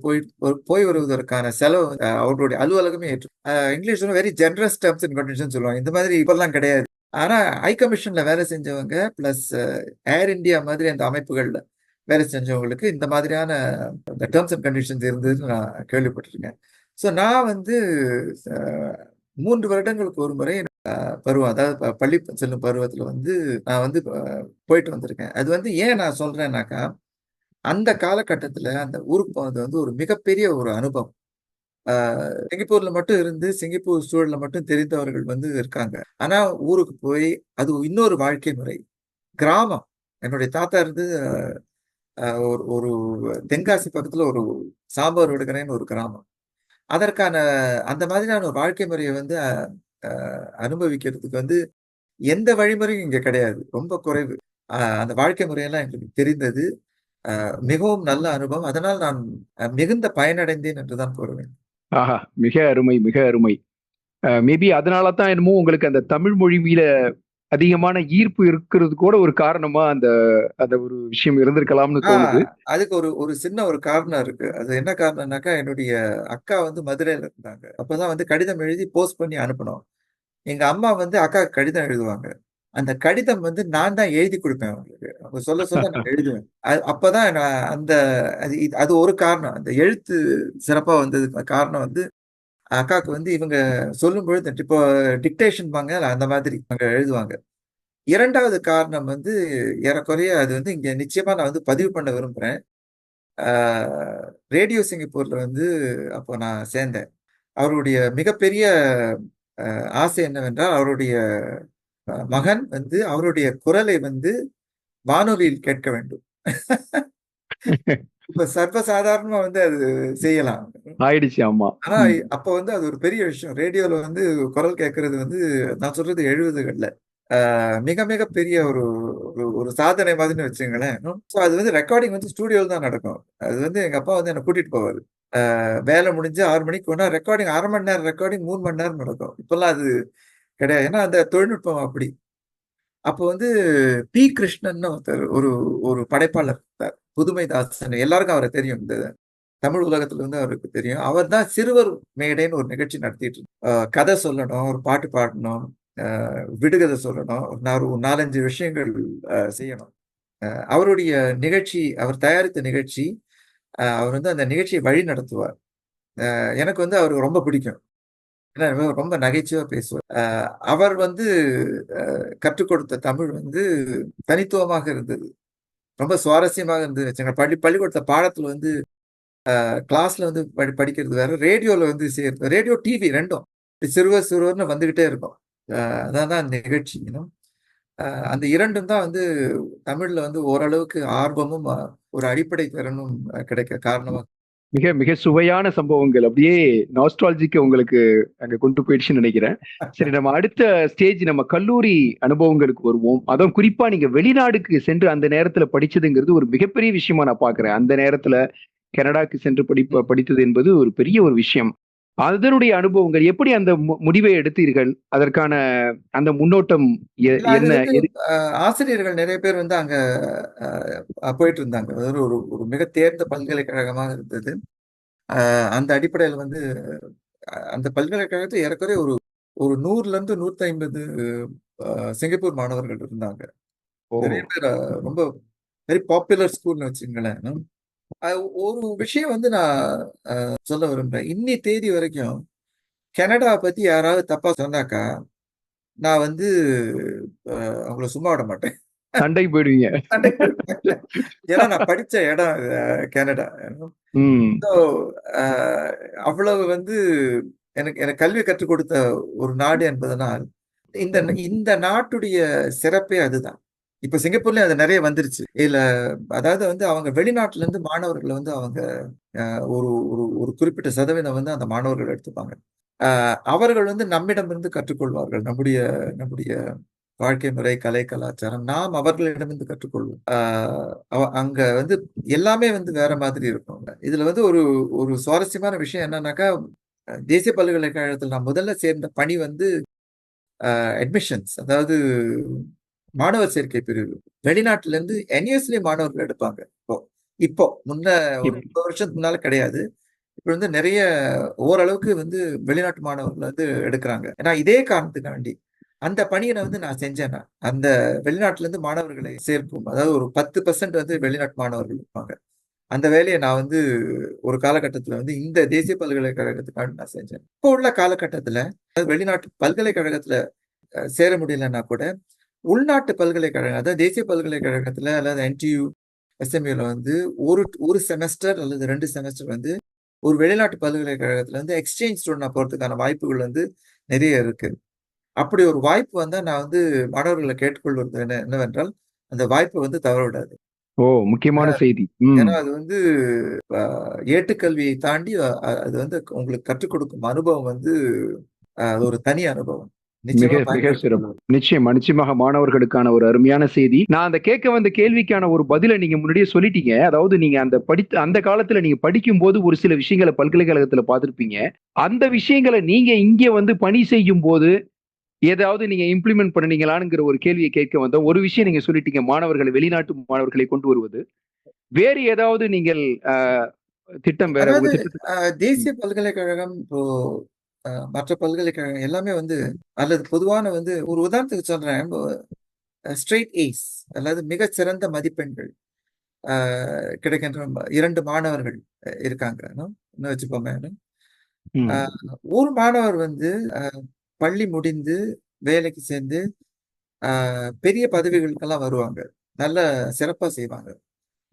போய் வருவதற்கான செலவு அவர்களுடைய அலுவலகமே ஏற்று இங்கிலீஷ்ல very generous terms and conditions சொல்லுவாங்க. இந்த மாதிரி இப்பல்லாம் கிடையாது. ஆனா ஹை கமிஷன்ல வேலை செஞ்சவங்க பிளஸ் ஏர் இந்தியா மாதிரி அந்த அமைப்புகள்ல வேலை செஞ்சவங்களுக்கு இந்த மாதிரியான இந்த டெர்ம்ஸ் அண்ட் கண்டிஷன்ஸ் இருந்ததுன்னு நான் கேள்விப்பட்டிருக்கேன். ஸோ நான் வந்து அ 3 வருடங்களுக்கு ஒரு முறை பருவம் அதாவது பள்ளி செல்லும் பருவத்துல வந்து நான் வந்து போயிட்டு வந்திருக்கேன். அது வந்து ஏன் நான் சொல்றேன்னாக்கா, அந்த காலகட்டத்துல அந்த ஊருக்கு போனது வந்து ஒரு மிகப்பெரிய ஒரு அனுபவம். ஆ சிங்கப்பூர்ல மட்டும் இருந்து, சிங்கப்பூர் சூழல்ல மட்டும் தெரிந்தவர்கள் வந்து இருக்காங்க. ஆனா ஊருக்கு போய் அது இன்னொரு வாழ்க்கை முறை. கிராமம். என்னுடைய தாத்தா இருந்து ஒரு ஒரு தென்காசி பக்கத்துல ஒரு சாம்பார் விடுகறைன்னு ஒரு கிராமம். அதற்கான அந்த மாதிரியான ஒரு வாழ்க்கை முறைய வந்து அ அனுபவிக்கிறதுக்கு வந்து எந்த வழிமுறையும் இங்க கிடையாது. ரொம்ப குறைவு. அந்த வாழ்க்கை முறையெல்லாம் எங்களுக்கு தெரிந்தது. மிகவும் நல்ல அனுபவம். அதனால் நான் மிகுந்த பயனடைந்தேன் என்று தான் கூறுவேன். ஆஹா! மிக அருமை, மிக அருமை. மேபி அதனால தான் என்னமோ உங்களுக்கு அந்த தமிழ் மொழி மீத அதிகமான ஈர்ப்பு இருக்கிறது கூட ஒரு காரணமா அந்த அந்த ஒரு விஷயம் இருந்திருக்கலாம்னு ஆ தோணுது. அதுக்கு ஒரு ஒரு சின்ன ஒரு காரணம் இருக்கு. அது என்ன காரணம்னாக்கா, என்னுடைய அக்கா வந்து மதுரையில இருந்தாங்க. அப்பதான் வந்து கடிதம் எழுதி போஸ்ட் பண்ணி அனுப்பணும். எங்க அம்மா வந்து அக்காவுக்கு கடிதம் எழுதுவாங்க. அந்த கடிதம் வந்து நான் தான் எழுதி குடுப்பேன் அவங்களுக்கு. அவங்க சொல்ல சொல்ல நான் எழுதுவேன். அப்பதான் நான் அந்த அது ஒரு காரணம். அந்த எழுத்து சிறப்பா வந்ததுக்கு காரணம் வந்து அக்காவுக்கு வந்து இவங்க சொல்லும்பொழுது இப்போ டிக்டேஷன்பாங்க அந்த மாதிரி அங்க எழுதுவாங்க. 2வது காரணம் வந்து ஏறக்குறைய அது வந்து இங்க நிச்சயமா நான் வந்து பதிவு பண்ண விரும்புறேன். ரேடியோ சிங்கப்பூர்ல வந்து அப்போ நான் சேர்ந்தேன். அவருடைய மிகப்பெரிய ஆசை என்னவென்றால், அவருடைய மகன் வந்து அவருடைய குரலை வந்து வானொலியில் கேட்க வேண்டும். இப்ப சர்வசாதாரணமா வந்து அது செய்யலாம். ஆயிடுச்சு. ஆமா. ஆனா அப்ப வந்து அது ஒரு பெரிய விஷயம். ரேடியோல வந்து குரல் கேட்கறது வந்து நான் சொல்றது 70கள்ல. மிக மிக பெரிய ஒரு ஒரு ஒரு சாதனை மாதிரின்னு வச்சுங்களேன். ஸோ அது வந்து ரெக்கார்டிங் வந்து ஸ்டூடியோல தான் நடக்கும். அது வந்து எங்க அப்பா வந்து என்ன கூட்டிட்டு போவாரு. வேலை முடிஞ்சு 6 மணிக்கு போனா ரெக்கார்டிங் 1/2 மணி நேரம் ரெக்கார்டிங் 3 மணி நேரம் நடக்கும். இப்பல்லாம் அது கிடையாது. ஏன்னா அந்த தொழில்நுட்பம் அப்படி. அப்போ வந்து பி. கிருஷ்ணன்னு ஒருத்தர் ஒரு ஒரு படைப்பாளர் இருந்தார். புதுமைதாசன் எல்லாருக்கும் அவரை தெரியும். இந்த தமிழ் உலகத்துல வந்து அவருக்கு தெரியும். அவர் தான் சிறுவர் மேடைன்னு ஒரு நிகழ்ச்சி நடத்திட்டு கதை சொல்லணும், ஒரு பாட்டு பாடணும், விடுகதை சொல்லணும், ஒரு 4-5 விஷயங்கள் செய்யணும். அவருடைய நிகழ்ச்சி, அவர் தயாரித்த நிகழ்ச்சி, அவர் வந்து அந்த நிகழ்ச்சியை வழி நடத்துவார். எனக்கு வந்து அவருக்கு ரொம்ப பிடிக்கும். ஏன்னா ரொம்ப நகைச்சுவையா பேசுவார். அவர் வந்து கற்றுக் கொடுத்த தமிழ் வந்து தனித்துவமாக இருந்தது. ரொம்ப சுவாரஸ்யமாக இருந்தது வச்சுங்க. பள்ளிக்கூடத்துல பாடத்துல வந்து கிளாஸ்ல வந்து படிக்கிறது வேற, ரேடியோல வந்து சேர்த்து ரேடியோ, டிவி 2ம் சிறுவர் சிறுவர்னு வந்துகிட்டே இருக்கும். அதான் தான் நிகழ்ச்சி. அந்த 2ம் தான் வந்து தமிழ்ல வந்து ஓரளவுக்கு ஆர்வமும் ஒரு அடிப்படை திறனும் கிடைக்க காரணமா. மிக மிக சுவையான சம்பவங்கள். அப்படியே நாஸ்டாலஜிக்கு உங்களுக்கு அங்க கொண்டு போயிடுச்சுன்னு நினைக்கிறேன். சரி, நம்ம அடுத்த ஸ்டேஜ் நம்ம கல்லூரி அனுபவங்களுக்கு வருவோம். அதுவும் குறிப்பா நீங்க வெளிநாடுக்கு சென்று அந்த நேரத்துல படிச்சதுங்கிறது ஒரு மிகப்பெரிய விஷயமா நான் பார்க்கிறேன். அந்த நேரத்துல கனடாக்கு சென்று படித்தது என்பது ஒரு பெரிய ஒரு விஷயம். அதனுடைய அனுபவங்கள் எப்படி அந்த முடிவை எடுத்தீர்கள்? அதற்கான அந்த முன்னோட்டம் இல்ல அது என்ன? வந்து ஆசிரியர்கள் நிறைய பேர் வந்து அங்க போயிட்டு இருந்தாங்க. அதாவது ஒரு ஒரு மிக தேர்ந்த பல்கலைக்கழகமாக இருந்தது. அந்த அடிப்படையில வந்து அந்த பல்கலைக்கழகத்துல ஏறக்குறைய ஒரு ஒரு 100ல இருந்து 150 சிங்கப்பூர் மாணவர்கள் இருந்தாங்க. ஓ! நிறைய பேர் ரொம்ப வெரி பாப்புலர் ஸ்கூல்னு வச்சுங்களேன். அ ஒரு விஷயம் வந்து நான் சொல்ல விரும்புறேன். இன்னி தேதி வரைக்கும் கனடாவ பத்தி யாராவது தப்பா சொன்னாக்கா, நான் வந்து அவங்கள சும்மா விட மாட்டேன். சண்டைக்கு போயிடுவீங்க. சண்டைக்கு போயிருவேன். ஏன்னா நான் படிச்ச இடம் கனடா. ம். ஸோ அ அவ்வளவு வந்து எனக்கு எனக்கு கல்வி கற்றுக் கொடுத்த ஒரு நாடு என்பதனால், இந்த இந்த நாட்டுடைய சிறப்பே அதுதான். இப்ப சிங்கப்பூர்லயும் அது நெறைய வந்துருச்சு. இதுல அதாவது வந்து அவங்க வெளிநாட்டுல இருந்து மாணவர்கள வந்து அவங்க ஒரு ஒரு ஒரு குறிப்பிட்ட சதவீதம் வந்து அந்த மாணவர்கள் எடுத்துப்பாங்க. அவர்கள் வந்து நம்மிடமிருந்து கற்றுக்கொள்வார்கள். நம்முடைய நம்முடைய வாழ்க்கை முறை, கலை, கலாச்சாரம் நாம் அவர்களிடமிருந்து கற்றுக்கொள்வோம். அங்க வந்து எல்லாமே வந்து வேற மாதிரி இருக்கும். இதுல வந்து ஒரு ஒரு சுவாரஸ்யமான விஷயம் என்னன்னாக்கா, தேசிய பல்கலைக்கழகத்துல நான் முதல்ல சேர்ந்த பணி வந்து அட்மிஷன்ஸ், அதாவது மாணவர் சேர்க்கை பிரிவு. வெளிநாட்டுல இருந்து என்யூஎஸ்லயே மாணவர்கள் எடுப்பாங்க. இப்போ இப்போ முன்ன ஒரு இப் 30 வருஷத்துக்கு முன்னால கிடையாது. இப்ப வந்து நிறைய ஓரளவுக்கு வந்து வெளிநாட்டு மாணவர்கள் வந்து எடுக்கிறாங்க. ஏன்னா இதே காரணத்துக்காண்டி அந்த பணியை வந்து நான் செஞ்சேன். அந்த வெளிநாட்டுல இருந்து மாணவர்களை சேர்க்கும், அதாவது ஒரு 10% வந்து வெளிநாட்டு மாணவர்கள் இருப்பாங்க. அந்த வேலையை நான் வந்து ஒரு காலகட்டத்துல வந்து இந்த தேசிய பல்கலைக்கழகத்துக்காக நான் செஞ்சேன். இப்போ உள்ள காலகட்டத்துல வெளிநாட்டு பல்கலைக்கழகத்துல சேர முடியலன்னா கூட உள்நாட்டு பல்கலைக்கழகம், அதாவது தேசிய பல்கலைக்கழகத்துல அல்லது என்டியு, எஸ்எம்யூல வந்து ஒரு ஒரு செமஸ்டர் அல்லது 2 செமஸ்டர் வந்து ஒரு வெளிநாட்டு பல்கலைக்கழகத்துல வந்து எக்ஸ்சேஞ்ச் ஸ்டூடெண்டா போறதுக்கான வாய்ப்புகள் வந்து நிறைய இருக்கு. அப்படி ஒரு வாய்ப்பு வந்தா நான் வந்து மாணவர்களை கேட்டுக்கொள்வது என்னவென்றால், அந்த வாய்ப்பை வந்து தவற விடாது. ஓ! முக்கியமான செய்தி. ம். ஏன்னா அது வந்து அ ஏட்டுக்கல்வியை தாண்டி அது வந்து உங்களுக்கு கற்றுக் கொடுக்கும் அனுபவம் வந்து அது ஒரு தனி அனுபவம். மிக நிச்சயமா மிக பயன்படுத்திக் சிறப்பு. நிச்சயமா, நிச்சயமாக மாணவர்களுக்கான ஒரு அருமையான செய்தி. நான் அந்த கேட்க வந்த கேள்விக்கான ஒரு பதில நீங்க முன்னாடியே சொல்லிட்டீங்க. அதாவது நீங்க அந்த காலத்துல நீங்க படிக்கும்போது ஒரு சில விஷயங்கள பல்கலைக்கழகத்துல பார்த்திருப்பீங்க. அந்த விஷயங்கள நீங்க இங்க வந்து பணி செய்யும்போது, ஏதாவது நீங்க இம்ப்ளிமெண்ட் பண்ணுனீங்களாங்கிற ஒரு கேள்விய கேட்க வந்தோம். ஒரு விஷயம் நீங்க சொல்லிட்டீங்க. மாணவர்களை வெளிநாட்டு மாணவர்களை கொண்டு வருவது. வேறு ஏதாவது நீங்கள் அ திட்டம் வேற உங்க அதாவது திட்டத்துக்கு ம். தேசிய பல்கலைக்கழகம் இப்போ மற்ற பல்கலைக்கழகம் எல்லாமே வந்து அல்லது பொதுவான வந்து ஒரு உதாரணத்துக்கு சொல்றேன். ஸ்ட்ரெய்ட் ஏஸ், அதாவது மிகச் சிறந்த மதிப்பெண்கள் கிடைக்கின்ற 2 மாணவர்கள் இருக்காங்க. இன்னும் வச்சுக்கோங்க. அ ம். ஒரு மாணவர் வந்து பள்ளி முடிந்து வேலைக்கு சேர்ந்து பெரிய பதவிகளுக்கெல்லாம் வருவாங்க. நல்ல சிறப்பா செய்வாங்க.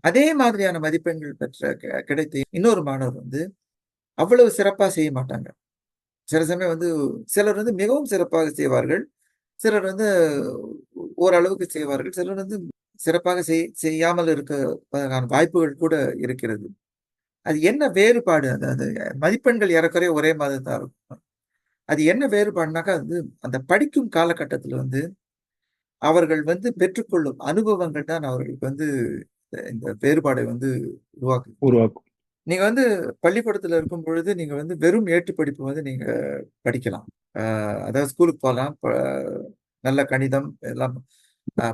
அதே மாதிரியான மதிப்பெண்கள் பெற்ற கிடைத்த இன்னொரு மாணவர் வந்து அவ்வளவு சிறப்பா செய்ய மாட்டாங்க. சில சமயம் வந்து சிலர் வந்து மிகவும் சிறப்பாக செய்வார்கள். சிலர் வந்து ஓரளவுக்கு செய்வார்கள். சிலர் வந்து சிறப்பாக செய்யாமல் இருப்பதற்கான வாய்ப்புகள் கூட இருக்கிறது. அது என்ன வேறுபாடு? அது அது மதிப்பெண்கள் ஏறக்குறைய ஒரே மாதிரி தான் இருக்கும். அது என்ன வேறுபாடுனாக்கா, அது அந்த படிக்கும் காலகட்டத்தில வந்து அவர்கள் வந்து பெற்றுக்கொள்ளும் அனுபவங்கள் தான் அவர்களுக்கு வந்து இந்த வேறுபாடை வந்து உருவாக்குகிறது. உருவாக்கும். நீங்க வந்து பள்ளிக்கூடத்துல இருக்கும் பொழுது, நீங்க வந்து வெறும் ஏட்டு படிப்பு வந்து நீங்க படிக்கலாம். அதாவது ஸ்கூலுக்கு போலாம். நல்ல கணிதம் எல்லாம்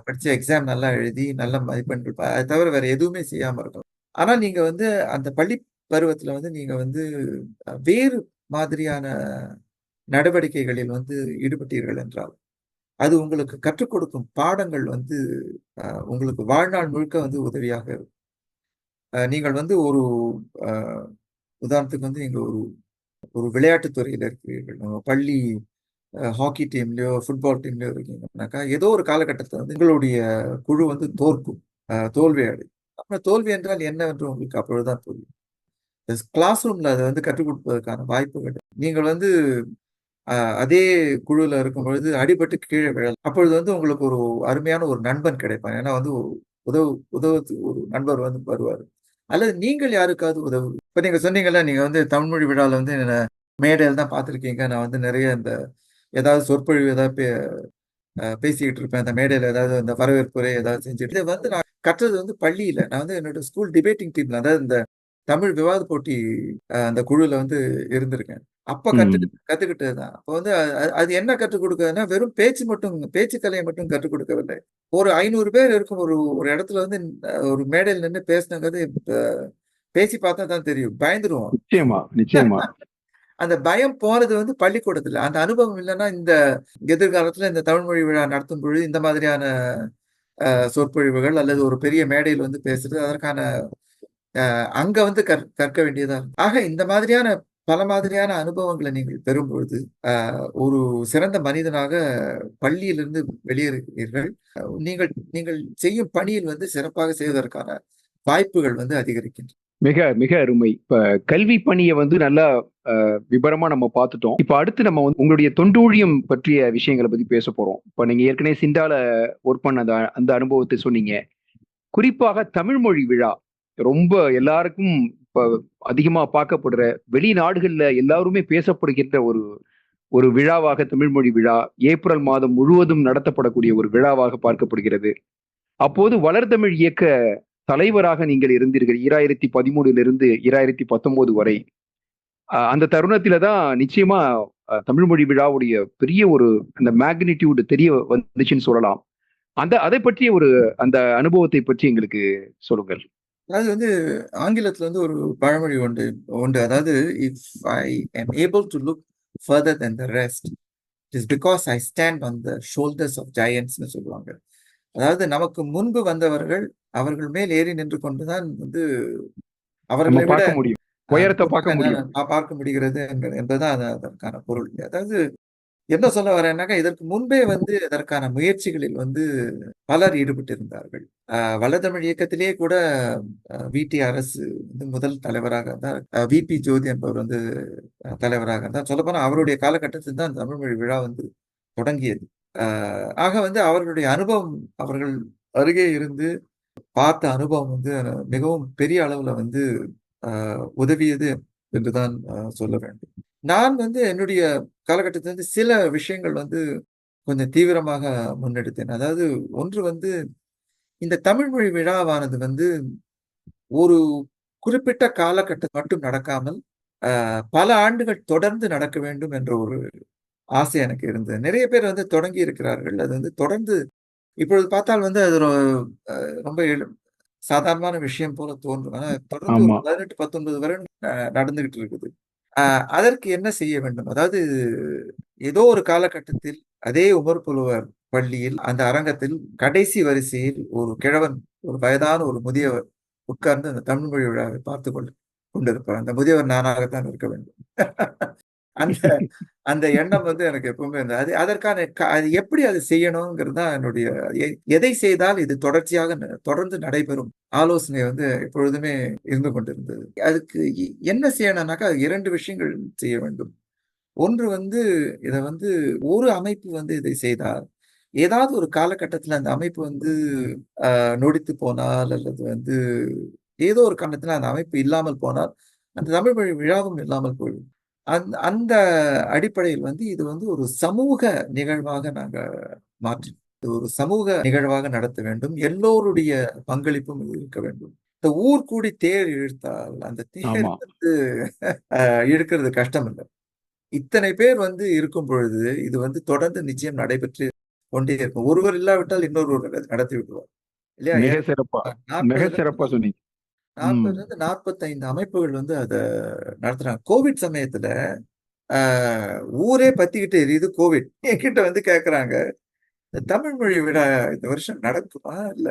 படிச்சு எக்ஸாம் நல்லா எழுதி, நல்ல மதிப்பெண்கள் அது தவிர வேற எதுவுமே செய்யாம இருக்கலாம். ஆனா நீங்க வந்து அந்த பள்ளி பருவத்துல வந்து நீங்க வந்து வேறு மாதிரியான நடவடிக்கைகளில் வந்து ஈடுபட்டீர்கள் என்றால், அது உங்களுக்கு கற்றுக் கொடுக்கும் பாடங்கள் வந்து உங்களுக்கு வாழ்நாள் முழுக்க வந்து உதவியாக இருக்கும். நீங்கள் வந்து ஒரு அ உதாரணத்துக்கு வந்து நீங்க ஒரு ஒரு விளையாட்டுத் துறையில இருக்கிறீர்கள். நம்ம பள்ளி ஹாக்கி டீம்லயோ, ஃபுட்பால் டீம்லயோ இருக்கீங்கன்னாக்கா, ஏதோ ஒரு காலகட்டத்தில வந்து உங்களுடைய குழு வந்து தோற்கும். தோல்வி அடையும். அப்புறம் தோல்வி என்றால் என்னவென்று உங்களுக்கு அப்பொழுதுதான் புரியும். கிளாஸ் ரூம்ல அத வந்து கற்றுக் கொடுப்பதற்கான வாய்ப்புகள். நீங்கள் வந்து அ அதே குழுல இருக்கும்பொழுது அடிபட்டு கீழ விழலாம். அப்பொழுது வந்து உங்களுக்கு ஒரு அருமையான ஒரு நண்பன் கிடைப்பான். ஏன்னா வந்து உதவு உதவுறதுக்கு ஒரு நண்பர் வந்து வருவாரு. அல்லது நீங்கள் யாருக்காவது இப்ப நீங்க சொன்னீங்கல்ல, நீங்க வந்து தமிழ் மொழி விழால வந்து என்ன மேடையில தான் பார்த்துருக்கீங்க. நான் வந்து நெறைய இந்த ஏதாவது சொற்பொழிவு ஏதாவது பேசிக்கிட்டு இருப்பேன். அந்த மேடையில ஏதாவது இந்த வரவேற்புரை ஏதாவது செஞ்சுட்டு இத வந்து நான் கற்றது வந்து பள்ளியில. நான் வந்து என்னோட ஸ்கூல் டிபேட்டிங் டீம்ல அதாவது இந்த தமிழ் விவாத போட்டி அந்த குழுல வந்து இருந்திருக்கேன். அப்ப ம். கத்துக்கிட்டது தான். அப்ப வந்து அது என்ன கற்றுக் கொடுக்குதுன்னா, வெறும் பேச்சு கலையை மட்டும் கற்றுக் கொடுக்கவில்லை. ஒரு 500 பேர் இருக்கும் ஒரு ஒரு இடத்துல வந்து ஒரு மேடையில நின்னு பேசினங்கிறது பேசி பார்த்தா தான் தெரியும். பயந்துருவோம். நிச்சயமா, நிச்சயமா. அந்த பயம் போனது வந்து பள்ளிக்கூடத்துல. அந்த அனுபவம் இல்லன்னா, இந்த எதிர்காலத்துல இந்த தமிழ் மொழி விழா நடத்தும் பொழுது இந்த மாதிரியான சொற்பொழிவுகள் அல்லது ஒரு பெரிய மேடையில் வந்து பேசுறது, அதற்கான அங்க வந்து கற்க வேண்டியதா இருக்கும். ஆக இந்த மாதிரியான பல மாதிரியான அனுபவங்கள நீங்கள் பெறும்பொழுது, ஒரு சிறந்த மனிதனாக பள்ளியிலிருந்து வெளியேறுகிறீர்கள். நீங்கள் நீங்கள் செய்யும் பணியில் வந்து சிறப்பாக செய்வதற்கான வாய்ப்புகள் வந்து அதிகரிக்கின்றன. மிக, மிக அருமை. இப்ப கல்வி பணிய வந்து நல்லா விபரமா நம்ம பார்த்துட்டோம். இப்ப அடுத்து நம்ம வந்து உங்களுடைய தொண்டூழியம் பற்றிய விஷயங்கள பத்தி பேசப் போறோம். இப்ப நீங்க ஏற்கனவே சிண்டால ஒர்க் பண்ண அந்த அந்த அனுபவத்த சொன்னீங்க. குறிப்பாக தமிழ் மொழி விழா ரொம்ப எல்லாருக்கும் இப்ப அதிகமா பார்க்கப்படுற வெளிநாடுகள்ல எல்லாருமே பேசப்படுகின்ற ஒரு ஒரு விழாவாக தமிழ் மொழி விழா ஏப்ரல் மாதம் முழுவதும் நடத்தப்படக்கூடிய ஒரு விழாவாக பார்க்கப்படுகிறது. அப்போது வளர்தமிழ் இயக்க தலைவராக நீங்கள் இருந்தீர்கள் 2013 2019 வரை. அந்த தருணத்தில தான் நிச்சயமா தமிழ் மொழி விழாவுடைய பெரிய ஒரு அந்த மேக்னிட்யூட் தெரிய வந்துச்சுன்னு சொல்லலாம். அதை பற்றிய ஒரு அந்த அனுபவத்தை பற்றி எங்களுக்கு சொல்லுங்கள். அதாவது வந்து ஆங்கிலத்துல வந்து ஒரு பழமொழி உண்டு உண்டு. அதாவது if I am able to look further than the rest, it is because I stand on the shoulders of giantsன்னு சொல்லுவாங்க. அதாவது நமக்கு முன்பு வந்தவர்கள், அவர்கள் மேல் ஏறி நின்று கொண்டுதான் வந்து நம்ம அவர்களை விட பார்க்க முடியும். உயரத்த பார்க்க முன்னால முடியும். பார்க்க முடிகிறது என்பதுதான் அதற்கான பொருள். அதாவது என்ன சொல்ல வரேன்னாக்கா, இதற்கு முன்பே வந்து இதற்கான முயற்சிகளில் வந்து பலர் ஈடுபட்டிருந்தார்கள். வளர்தமிழ் இயக்கத்திலேயே கூட வி.டி. அரசு வந்து முதல் தலைவராக இருந்தார். வி.பி. ஜோதி என்பவர் வந்து தலைவராக இருந்தார். சொல்லப்போனா அவருடைய காலகட்டத்தில் தான் தமிழ் மொழி விழா வந்து தொடங்கியது. அ ஆக வந்து அவர்களுடைய அனுபவம் அவர்கள் அருகே இருந்து பார்த்த அனுபவம் வந்து மிகவும் பெரிய அளவுல வந்து உதவியது என்றுதான் சொல்ல வேண்டும். நான் வந்து என்னுடைய காலகட்டத்தில வந்து சில விஷயங்கள் வந்து கொஞ்சம் தீவிரமாக முன்னெடுத்தேன். அதாவது ஒன்று வந்து இந்த தமிழ் மொழி விழாவானது வந்து ஒரு குறிப்பிட்ட காலகட்டம் மட்டும் நடக்காமல், பல ஆண்டுகள் தொடர்ந்து நடக்க வேண்டும் என்ற ஒரு ஆசை எனக்கு இருந்தது. நிறைய பேர் வந்து தொடங்கி இருக்கிறார்கள். அது வந்து தொடர்ந்து இப்பொழுது பார்த்தால் வந்து அது ரொம்ப சாதாரணமான விஷயம் போல தோன்றும். ஆனா தொடர்ந்து ஒரு ஆமா. 18, 19 வருடம் நடந்துகிட்டு இருக்குது. அ அதற்கு என்ன செய்ய வேண்டும்? அதாவது ஏதோ ஒரு காலகட்டத்தில் அதே உமர் புலவர் பள்ளியில் அந்த அரங்கத்தில் கடைசி வரிசையில் ஒரு கிழவன், ஒரு வயதான ஒரு முதியவர் உட்கார்ந்து அந்த தமிழ் மொழி விழாவை பார்த்துக் கொண்டிருப்பார். அந்த முதியவர் நானாகத்தான் இருக்க வேண்டும். அந்த அந்த எண்ணம் வந்து எனக்கு எப்பவுமே இருந்தது. அதற்கான அது எப்படி அது செய்யணுங்கிறது தான் என்னுடைய எதை செய்தால் இது தொடர்ச்சியாக தொடர்ந்து நடைபெறும் ஆலோசனை வந்து எப்பொழுதுமே இருந்து கொண்டிருந்தது. அதுக்கு என்ன செய்யணும்னாக்கா 2 விஷயங்கள் செய்ய வேண்டும். ஒன்று வந்து இத வந்து ஒரு அமைப்பு வந்து இதை செய்தால், ஏதாவது ஒரு காலகட்டத்தில அந்த அமைப்பு வந்து நொடித்து போனால் அல்லது வந்து ஏதோ ஒரு காரணத்தில அந்த அமைப்பு இல்லாமல் போனால், அந்த தமிழ் மொழி விழாவும் இல்லாமல் போய்விடும். அந்த அடிப்படையில் வந்து இது வந்து ஒரு சமூக நிகழ்வாக நாங்க மாற்றினோம். இது ஒரு சமூக நிகழ்வாக நடத்த வேண்டும். எல்லோருடைய பங்களிப்பும் இதில் இருக்க வேண்டும். இந்த ஊர் கூடி தேர் இழுத்தால், அந்த தேர் ஆமா. வந்து இழுக்கிறது கஷ்டம் இல்ல. இத்தனை பேர் வந்து இருக்கும் பொழுது, இது வந்து தொடர்ந்து நிச்சயம் நடைபெற்று கொண்டே இருக்கும். ஒருவர் இல்லாவிட்டால் இன்னொருவர் நடத்தி விடுவார். இல்லையா? மிக சிறப்பா, மிக 40லிருந்து சிறப்பா சொன்னீங்க. ம். 40லிருந்து 45 அமைப்புகள் வந்து அத நடத்துறாங்க. கோவிட் சமயத்துல அ ஊரே பத்திக்கிட்டு எரியுது கோவிட். என்கிட்ட வந்து கேட்கறாங்க, "இந்த தமிழ் மொழி விழா இந்த வருஷம் நடக்குமா? இல்ல"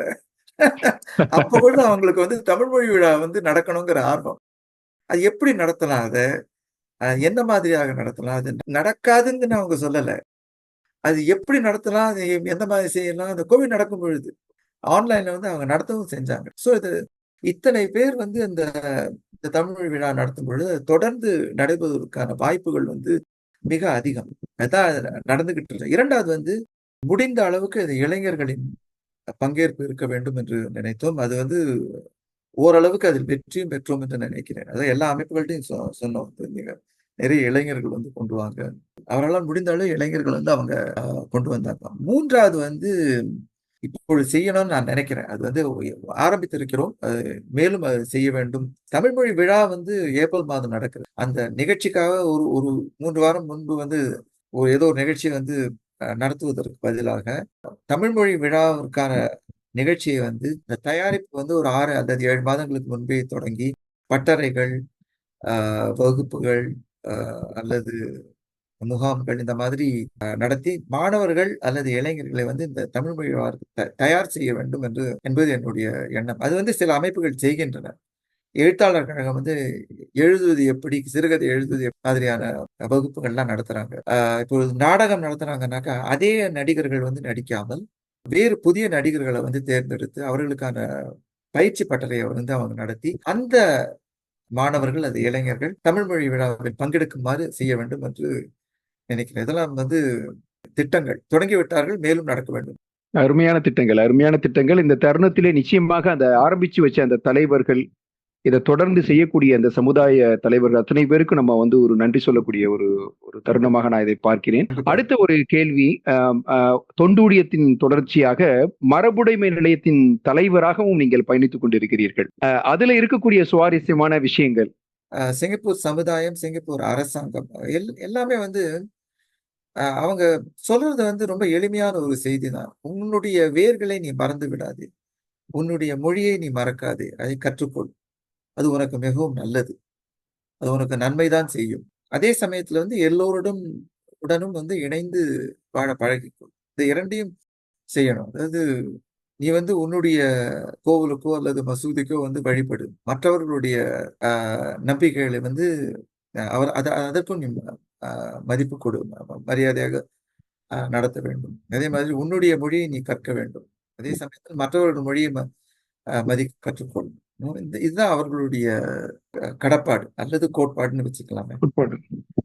அப்ப கூட அவங்களுக்கு வந்து தமிழ் மொழி விழா வந்து நடக்கணுங்கிற ஆர்வம். அது எப்படி நடத்தலாம் அத? எந்த மாதிரியாக நடத்தலாம்? அது நடக்காதுன்னு அவங்க சொல்லல. அது எப்படி நடத்தலாம்? அது எந்த மாதிரி செய்யலாம்? அந்த கோவிட் நடக்கும் பொழுது, ஆன்லைன்ல வந்து அவங்க நடத்தவும் செஞ்சாங்க. இது இத்தனை பேர் வந்து இந்த இந்த தமிழ் விழா நடத்தும் பொழுது, அது தொடர்ந்து நடைபெறுவதற்கான வாய்ப்புகள் வந்து மிக அதிகம். அதான் நடந்துகிட்டு இருக்கு. 2வது வந்து முடிந்த அளவுக்கு அது இளைஞர்களின் பங்கேற்பு இருக்க வேண்டும் என்று நினைத்தோம். அது வந்து ஓரளவுக்கு அதில் வெற்றியும் பெற்றோம் என்று நினைக்கிறேன். அதான் எல்லா அமைப்புகள்ட்டயும் சொன்னோம். நீங்க நிறைய இளைஞர்கள் வந்து கொண்டு வாங்க. அவர்களால் முடிந்த அளவு இளைஞர்கள் வந்து அவங்க கொண்டு வந்தாங்க. 3வது வந்து இப்பொழுது செய்யணும்னு நான் நினைக்கிறேன். அது வந்து ஆரம்பித்திருக்கிறோம். மேலும் அது செய்ய வேண்டும். தமிழ் மொழி விழா வந்து ஏப்ரல் மாதம் நடக்குது. அந்த நிகழ்ச்சிக்காக ஒரு ஒரு 3 வாரம் முன்பு வந்து ஏதோ ஒரு நிகழ்ச்சிய வந்து நடத்துவதற்கு பதிலாக, தமிழ் மொழி விழாவிற்கான நிகழ்ச்சியை வந்து இந்த தயாரிப்பு வந்து ஒரு 6 அல்லது 7 மாதங்களுக்கு முன்பே தொடங்கி, பட்டறைகள், அ வகுப்புகள், அ அல்லது முகாம்கள் இந்த மாதிரி நடத்தி மாணவர்கள் அல்லது இளைஞர்களை வந்து இந்த தமிழ் மொழி தயார் செய்ய வேண்டும் என்பது என்னுடைய எண்ணம். அது வந்து சில அமைப்புகள் செய்கின்றன. எழுத்தாளர் கழகம் வந்து எழுதுவது எப்படி, சிறுகதை எழுதுவது மாதிரியான வகுப்புகள்லாம் நடத்துறாங்க. இப்பொழுது நாடகம் நடத்துறாங்கன்னாக்கா, அதே நடிகர்கள் வந்து நடிக்காமல், வேறு புதிய நடிகர்கள வந்து தேர்ந்தெடுத்து, அவர்களுக்கான பயிற்சி பட்டறைய வந்து அவங்க நடத்தி, அந்த மாணவர்கள், அது இளைஞர்கள் தமிழ் மொழி விழாவில் பங்கெடுக்குமாறு செய்ய வேண்டும் என்று நினைக்கிறேன். இதெல்லாம் வந்து திட்டங்கள் தொடங்கிவிட்டார்கள். மேலும் நடக்க வேண்டும். அருமையான திட்டங்கள், அருமையான திட்டங்கள். இந்த தருணத்திலே நிச்சயமாக அந்த ஆரம்பிச்சு வச்ச அந்த தலைவர்கள், இதை தொடர்ந்து செய்யக்கூடிய அந்த சமுதாய தலைவர்கள் அத்தனை பேருக்கும் நம்ம வந்து ஒரு நன்றி சொல்லக்கூடிய ஒரு ஒரு தருணமாக நான் இதை பார்க்கிறேன். கண்டிப்பா. அடுத்த ஒரு கேள்வி, தொண்டூழியத்தின் தொடர்ச்சியாக மரபுடைமை நிலையத்தின் தலைவராகவும் நீங்கள் பயணித்துக் கொண்டிருக்கிறீர்கள். அதுல இருக்கக்கூடிய சுவாரஸ்யமான விஷயங்கள். சிங்கப்பூர் சமுதாயம், சிங்கப்பூர் அரசாங்கம் எல்லாமே வந்து அவங்க சொல்றது வந்து ரொம்ப எளிமையான ஒரு செய்தி தான். "உன்னுடைய வேர்களை நீ மறந்து விடாதே. உன்னுடைய மொழியை நீ மறக்காதே. அதை கற்றுக்கொள். அது உனக்கு மிகவும் நல்லது. அது உனக்கு நன்மை தான் செய்யும். அதே சமயத்துல வந்து எல்லோருடன் உடனும் வந்து இணைந்து வாழ பழகிக்கொள்." இந்த 2யும் செய்யணும். அதாவது நீ வந்து உன்னுடைய கோவிலுக்கோ அல்லது மசூதிக்கோ வந்து வழிபடு. மற்றவர்களுடைய அ நம்பிக்கைகளை வந்து அதற்கும் நீ மதிப்பு கொடு. மரியாதையாக நடத்த வேண்டும். அதே மாதிரி உன்னுடைய மொழியை நீ கற்க வேண்டும். அதே சமயத்தில் மற்றவர்கள் மொழியை மதிக்க கற்றுக்கொள். இதுதான் அவர்களுடைய கடப்பாடு அல்லது கோட்பாடுன்னு வச்சுக்கலாமே. உட்பட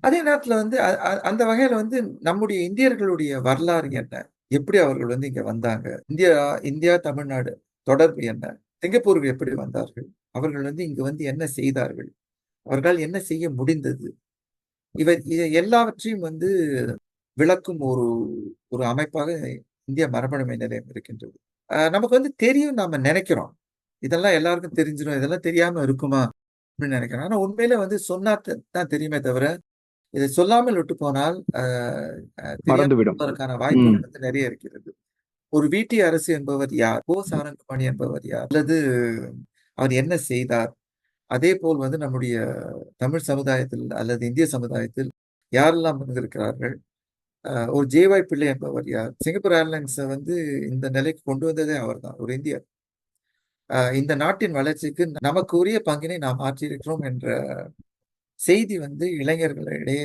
அதே நேரத்துல வந்து அந்த வகையில வந்து நம்முடைய இந்தியர்களுடைய வரலாறு என்ன? எப்படி அவர்கள் வந்து இங்க வந்தாங்க? இந்தியா, தமிழ்நாடு தொடர்பு என்ன? சிங்கப்பூருக்கு எப்படி வந்தார்கள்? அவர்கள் வந்து இங்கு வந்து என்ன செய்தார்கள்? அவர்களால் என்ன செய்ய முடிந்தது? இதை எல்லாவற்றையும் வந்து விளக்கும் ஒரு ஒரு அமைப்பாக இந்திய மரபணுமை நிலையம் இருக்கின்றது. நமக்கு வந்து தெரியும் நாம நெனைக்கிறோம். இதெல்லாம் எல்லாருக்கும் தெரிஞ்சிரும். இதெல்லாம் தெரியாம இருக்குமா? அப்படின்னு நெனைக்கிறோம். ஆனா உண்மையிலே வந்து சொன்னா தான் தெரியுமே தவிர, இதை சொல்லாமல் விட்டு போனால் தெரியாமல் மறந்துவிடும். இருப்பதற்கான ம். வாய்ப்புகள் வந்து நெறைய இருக்கிறது. ஒரு வீட்டி அரசு என்பவர் யார்? சாரங்கபாணி என்பவர் யார்? அல்லது அவர் என்ன செய்தார்? அதேபோல் வந்து நம்முடைய தமிழ் சமுதாயத்தில் அல்லது இந்திய சமுதாயத்தில் யாரெல்லாம் இருந்திருக்கிறார்கள்? ஒரு ஜே.ஒய். பிள்ளை என்பவர் யார்? சிங்கப்பூர் ஏர்லைன்ஸ வந்து இந்த நிலைக்கு கொண்டு வந்ததே அவர்தான். ஒரு இந்தியர். இந்த நாட்டின் வளர்ச்சிக்கு நமக்கு உரிய பங்கினை நாம் ஆற்றியிருக்கிறோம் என்ற செய்தி வந்து இளைஞர்களிடையே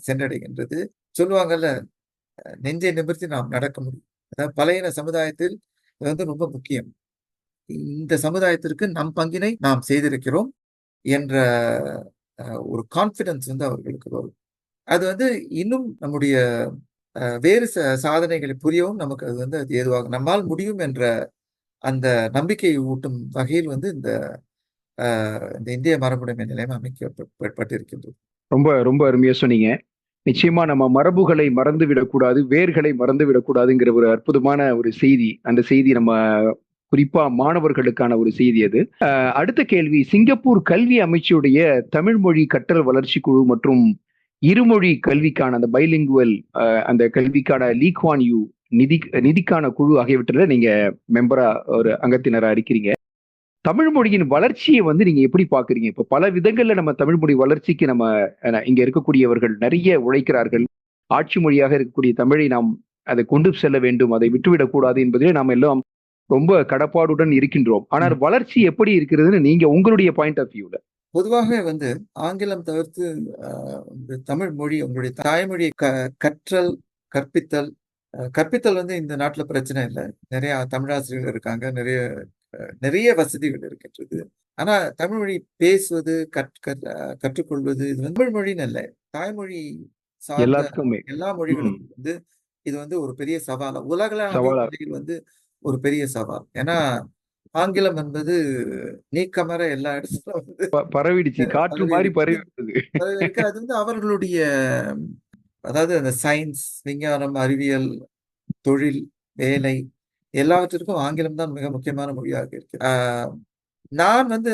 சென்றடைகின்றது. சொல்லுவாங்கல்ல, நெஞ்சை நிமிர்த்தி நாம் நடக்க முடியும். அதாவது பழையன சமுதாயத்தில் இது வந்து ரொம்ப முக்கியம். இந்த சமுதாயத்திற்கு நம் பங்கினை நாம் செய்திருக்கிறோம் என்ற ஒரு கான்ஃபிடன்ஸ் வந்து அவர்களுக்கு வரும். அது வந்து இன்னும் நம்முடைய வேறு சாதனைகளை புரியவும் நமக்கு அது வந்து அது ஏதுவாகும். நம்மால் முடியும் என்ற அந்த நம்பிக்கையை ஊட்டும் வகையில் வந்து இந்த இந்த இந்திய மரபுடைமை நிலையம் அமைக்கப்பட்டிருக்கின்றது. ரொம்ப ரொம்ப அருமையா சொன்னீங்க. நிச்சயமா நம்ம மரபுகளை மறந்து விடக்கூடாது, வேர்களை மறந்து விடக்கூடாதுங்கிற ஒரு அற்புதமான ஒரு செய்தி. அந்த செய்தி நம்ம குறிப்பா மாணவர்களுக்கான ஒரு செய்தி அது. அடுத்த கேள்வி, சிங்கப்பூர் கல்வி அமைச்சுடைய தமிழ் மொழி கற்றல் வளர்ச்சி குழு மற்றும் இருமொழி கல்விக்கான அந்த பைலிங்குவல் அந்த கல்விக்கான லீ குவான் யூ நிதிக்கான குழு ஆகியவற்றில் நீங்க மெம்பரா ஒரு அங்கத்தினரா இருக்கிறீங்க. தமிழ் மொழியின் வளர்ச்சியை வந்து நீங்க எப்படி பாக்குறீங்க? இப்ப பல விதங்கள்ல நம்ம தமிழ் மொழி வளர்ச்சிக்கு நம்ம இங்க இருக்கக்கூடியவர்கள் நிறைய உழைக்கிறார்கள். ஆட்சி மொழியாக இருக்கக்கூடிய தமிழை நாம் அதை கொண்டு செல்ல வேண்டும், அதை விட்டுவிடக் கூடாது என்பதிலே நாம் எல்லாம் ரொம்ப கடப்பாடுடன் இருக்கின்றோம். ஆனால் வளர்ச்சி எப்படி இருக்கிறதுன்னு நீங்க உங்களுடைய பாயிண்ட் ஆஃப் வியூல? பொதுவாக வந்து ஆங்கிலம் தவிர்த்து தமிழ் மொழி, உங்களுடைய தாய்மொழியை கற்றல், கற்பித்தல் கற்பித்தல் வந்து இந்த நாட்டுல பிரச்சனை இல்லை. நிறைய தமிழாசிரியர்கள் இருக்காங்க, நிறைய வசதிகள் இருக்கின்றது. ஆனா தமிழ் மொழி பேசுவது, கற்றுக்கொள்வது, இது வந்து தமிழ் மொழின்னு இல்லை, தாய்மொழி சார்ந்த எல்லாத்துக்குமே எல்லா மொழிகளுக்கும் வந்து இது வந்து ஒரு பெரிய சவால். உலகளாவிய வந்து ஒரு பெரிய சவால். ஏன்னா ஆங்கிலம் என்பது நீக்கமர எல்லா இடத்துலும் வந்து பரவிடுச்சு, காற்று மாதிரி பரவிடுது. அது வந்து அவர்களுடைய, அதாவது அந்த சயின்ஸ், விஞ்ஞானம், அறிவியல், தொழில், வேலை எல்லாவற்றிற்கும் ஆங்கிலம் தான் மிக முக்கியமான மொழியாக இருக்கு. நான் வந்து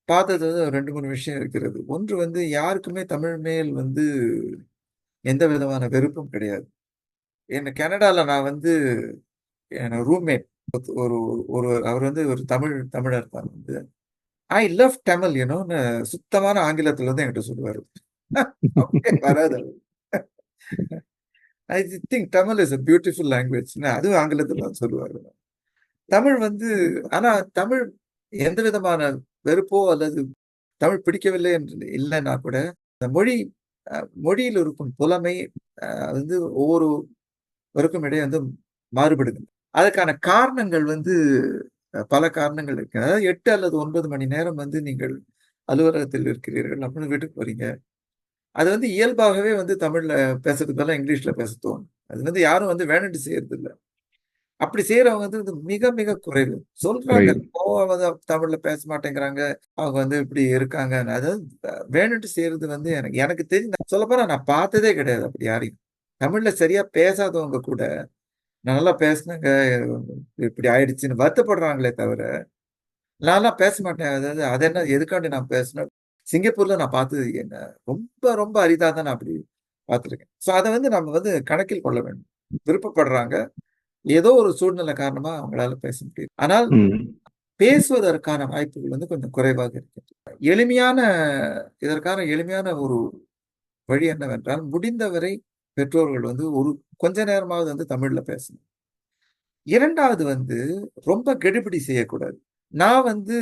பார்த்தது வந்து 2-3 விஷயம் இருக்கிறது. ஒன்று வந்து யாருக்குமே தமிழ் மேல் வந்து எந்த விதமான வெறுப்பும் கிடையாது. என்ன கனடால நான் வந்து என் ரூம்மேட் ஒரு ஒரு அவர் வந்து ஒரு தமிழர் தான் வந்து, ஐ லவ் தமிழ் யூனோன்னு சுத்தமான ஆங்கிலத்துல வந்து என்கிட்ட சொல்லுவாரு. வராது. I think Tamil is a beautiful language. அதுவும் ஆங்கிலத்துல தான் சொல்லுவாரு. தமிழ் வந்து, ஆனா தமிழ் எந்த விதமான வெறுப்போ அல்லது தமிழ் பிடிக்கவில்லை என்று இல்லைன்னா கூட இந்த மொழியில் இருக்கும் புலமை வந்து ஒவ்வொருவருக்கும் இடையே வந்து மாறுபடுது. அதுக்கான காரணங்கள் வந்து பல காரணங்கள் இருக்கு. அதாவது 8 அல்லது 9 மணி நேரம் வந்து நீங்கள் அலுவலகத்தில் இருக்கிறீர்கள், அப்புறம் வீட்டுக்கு போறீங்க. அது வந்து இயல்பாகவே வந்து தமிழ்ல பேசுறதுக்கு பதிலா இங்கிலீஷ்ல பேச தோணும். அது வந்து யாரும் வந்து வேணும்ட்டு செய்யறது இல்லை. அப்படி செய்யறவங்க வந்து மிக மிக குறைவு. சொல்றாங்க வந்து தமிழ்ல பேச மாட்டேங்கிறாங்க, அவங்க வந்து இப்படி இருக்காங்க. அதாவது வேணும்ட்டு செய்யறது வந்து எனக்கு தெரிஞ்சு சொல்லப்போனா நான் பார்த்ததே கிடையாது அப்படி யாரையும். தமிழ்ல சரியா பேசாதவங்க கூட நல்லா பேசினாங்க, இப்படி ஆயிடுச்சுன்னு வருத்தப்படுறாங்களே தவிர, நான்லாம் பேச மாட்டேன். அதாவது அது என்ன, எதுக்காண்டி நான் பேசணும். சிங்கப்பூர்ல நான் பார்த்தது என்ன ரொம்ப ரொம்ப அரிதா தான் நான் அப்படி பார்த்துருக்கேன். ஸோ அதை வந்து நம்ம வந்து கணக்கில் கொள்ள வேண்டும். விருப்பப்படுறாங்க, ஏதோ ஒரு சூழ்நிலை காரணமா அவங்களால பேச முடியும். ஆனால் பேசுவதற்கான வாய்ப்புகள் வந்து கொஞ்சம் குறைவாக இருக்கின்றன. இதற்கான எளிமையான ஒரு வழி என்னவென்றால், முடிந்தவரை பெற்றோர்கள் வந்து கொஞ்ச நேரமாவது வந்து தமிழ்ல பேசணும். 2வது வந்து ரொம்ப கெடுபிடி செய்யக்கூடாது. நான் வந்து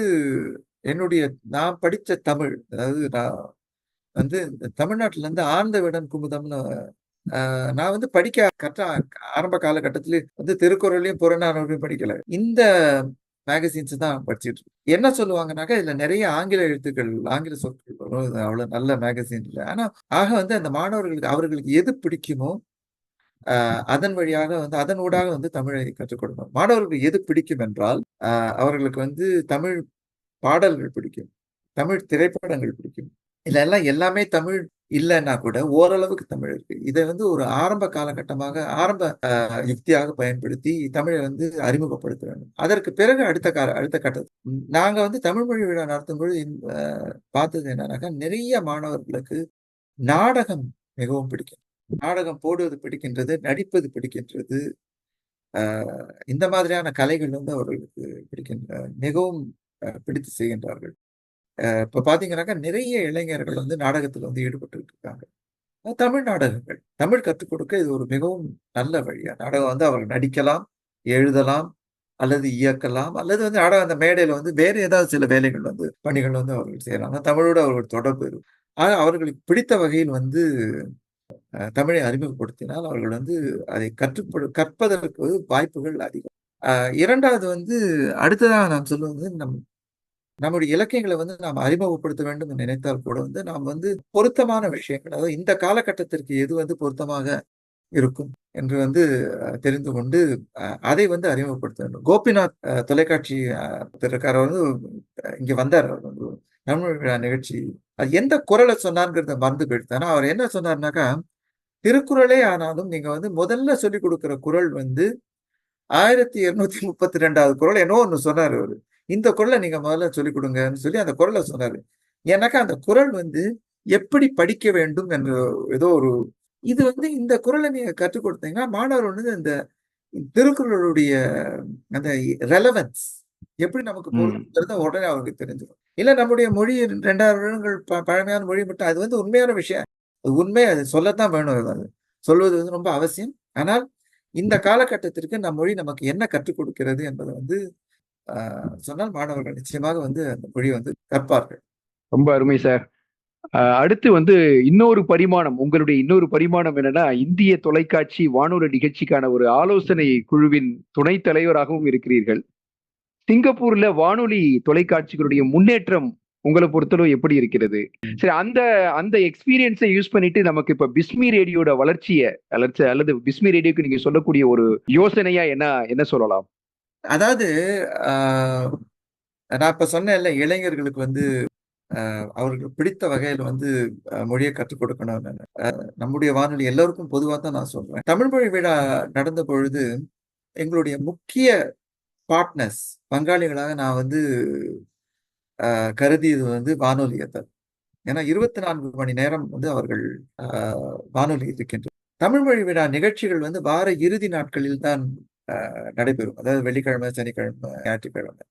நான் படிச்ச தமிழ், அதாவது நான் வந்து தமிழ்நாட்டுல இருந்து ஆனந்த விடன் குமுதம்னு நான் வந்து கற்ற ஆரம்ப காலகட்டத்திலே வந்து திருக்குறளையும் புறநானூறையும் படிக்கல. இந்த மேகசின்ஸ் தான் படிச்சுட்டு இருக்கேன். என்ன சொல்லுவாங்கன்னாக்கா, இதுல நிறைய ஆங்கில எழுத்துக்கள், ஆங்கில சொற்கள் வரும். இது அவ்வளவு நல்ல மேகசின் இல்லை. ஆனா வந்து அந்த மாணவர்களுக்கு அவர்களுக்கு எது பிடிக்குமோ அதன் வழியாக வந்து அதன் ஊடாக வந்து தமிழை கற்றுக் கொடுக்கணும். மாணவர்களுக்கு எது பிடிக்கும் என்றால், அவர்களுக்கு வந்து தமிழ் பாடல்கள் பிடிக்கும், தமிழ் திரைப்படங்கள் பிடிக்கும். இதெல்லாம் எல்லாமே தமிழ் இல்லைன்னா கூட ஓரளவுக்கு தமிழ் இருக்கு. இதை வந்து ஒரு ஆரம்ப காலகட்டமாக, ஆரம்ப யுக்தியாக பயன்படுத்தி தமிழை வந்து அறிமுகப்படுத்த வேண்டும். அதற்கு பிறகு அடுத்த கட்டத்தில் நாங்க வந்து தமிழ் மொழி விழா நடத்தும் பொழுது பார்த்தது என்னன்னாக்கா, நிறைய மாணவர்களுக்கு நாடகம் மிகவும் பிடிக்கும். நாடகம் போடுவது பிடிக்கின்றது, நடிப்பது பிடிக்கின்றது. இந்த மாதிரியான கலைகள் வந்து அவர்களுக்கு மிகவும் பிடித்து செய்கின்றார்கள். இப்ப பாத்தீங்கன்னாக்கா, நிறைய இளைஞர்கள் வந்து நாடகத்துல வந்து ஈடுபட்டு இருக்காங்க. தமிழ் நாடகங்கள், தமிழ் கற்றுக் கொடுக்க இது ஒரு மிகவும் நல்ல வழியா. நாடகம் வந்து அவர்கள் நடிக்கலாம், எழுதலாம், அல்லது இயக்கலாம், அல்லது வந்து நாடகம் அந்த மேடையில வந்து வேற ஏதாவது சில வேலைகள் வந்து பணிகள் வந்து அவர்கள் செய்யலாம். தமிழோடு அவர்கள் தொடர்பு இருக்கும். அவர்களுக்கு பிடித்த வகையில் வந்து தமிழை அறிமுகப்படுத்தினால் அவர்கள் வந்து அதை கற்பதற்கு வாய்ப்புகள் அதிகம். இரண்டாவது வந்து அடுத்ததாக நாம் சொல்லுவது நம்முடைய இலக்கியங்களை வந்து நாம் அறிமுகப்படுத்த வேண்டும் என்று நினைத்தால் கூட வந்து நாம் வந்து பொருத்தமான விஷயங்கள், அதாவது இந்த காலகட்டத்திற்கு எது வந்து பொருத்தமாக இருக்கும் என்று வந்து தெரிந்து கொண்டு அதை வந்து அறிமுகப்படுத்த வேண்டும். கோபிநாத் தொலைக்காட்சி இருக்கார் வந்து இங்க வந்தார் தமிழ் விழா நிகழ்ச்சி. அது எந்த குரலை சொன்னார்ங்கிறத மறந்து போயிடுது. ஆனா அவர் என்ன சொன்னார்னாக்கா, திருக்குறளே ஆனாலும் நீங்க வந்து முதல்ல சொல்லிக் கொடுக்கிற குரல் வந்து 1232வது குரல் என்னோ ஒன்று சொன்னார் அவரு. இந்த குரலை நீங்க முதல்ல சொல்லிக் கொடுங்கன்னு சொல்லி அந்த குரலை சொன்னாரு. ஏன்னாக்கா அந்த குரல் வந்து எப்படி படிக்க வேண்டும் என்ற ஏதோ ஒரு இது வந்து இந்த குரலை நீங்க கற்றுக் கொடுத்தீங்கன்னா மாணவர் வந்து இந்த திருக்குறளுடைய அந்த ரெலவன்ஸ் எப்படி நமக்கு பொருந்துங்கிறத உடனே அவருக்கு தெரிஞ்சிடும். இல்ல நம்முடைய மொழி 2000 வருடங்கள் பழமையான மொழி மட்டும் அது வந்து உண்மையான விஷயம். உண்மை அது சொல்லத்தான் வேணும். அது சொல்வது வந்து ரொம்ப அவசியம். ஆனால் இந்த காலகட்டத்திற்கு நம் மொழி நமக்கு என்ன கற்றுக் கொடுக்கிறது என்பதை வந்து சொன்னால் மாணவர்கள் நிச்சயமாக வந்து அந்த மொழியை வந்து கற்பார்கள். ரொம்ப அருமை சார். அடுத்து வந்து இன்னொரு பரிமாணம், உங்களுடைய இன்னொரு பரிமாணம் என்னன்னா, இந்திய தொலைக்காட்சி வானொலி நிகழ்ச்சிக்கான ஒரு ஆலோசனை குழுவின் துணைத் தலைவராகவும் இருக்கிறீர்கள். சிங்கப்பூர்ல வானொலி தொலைக்காட்சிகளுடைய முன்னேற்றம் உங்களை பொறுத்தளவு எப்படி இருக்கிறது? சரி, அந்த அந்த எக்ஸ்பீரியன்ஸை யூஸ் பண்ணிட்டு நமக்கு இப்ப பிஸ்மி ரேடியோட வளர்ச்சியை அல்லது பிஸ்மி ரேடியோக்கு நீங்க சொல்லக்கூடிய ஒரு யோசனையா என்ன சொல்லலாம்? அதாவது நான் இப்ப சொன்னேன்ல, இளைஞர்களுக்கு வந்து அவர்களுக்கு பிடித்த வகையில் வந்து மொழியை கற்றுக் கொடுக்கணும். நம்முடைய வானொலி எல்லோருக்கும் பொதுவாக தான் நான் சொல்றேன். தமிழ் மொழி விழா நடந்த பொழுது எங்களுடைய முக்கிய பார்ட்னர்ஸ் பங்காளிகளாக நான் வந்து கருதியது வந்து வானொலியை தான். ஏன்னா 24 மணி நேரம் வந்து அவர்கள் வானொலி இருக்கின்றது. தமிழ் மொழி விழா நிகழ்ச்சிகள் வந்து வார இறுதி நாட்களில் தான் நடைபெறும். அதாவது வெள்ளிக்கிழமை, சனிக்கிழமை, ஞாயிற்றுக்கிழமை.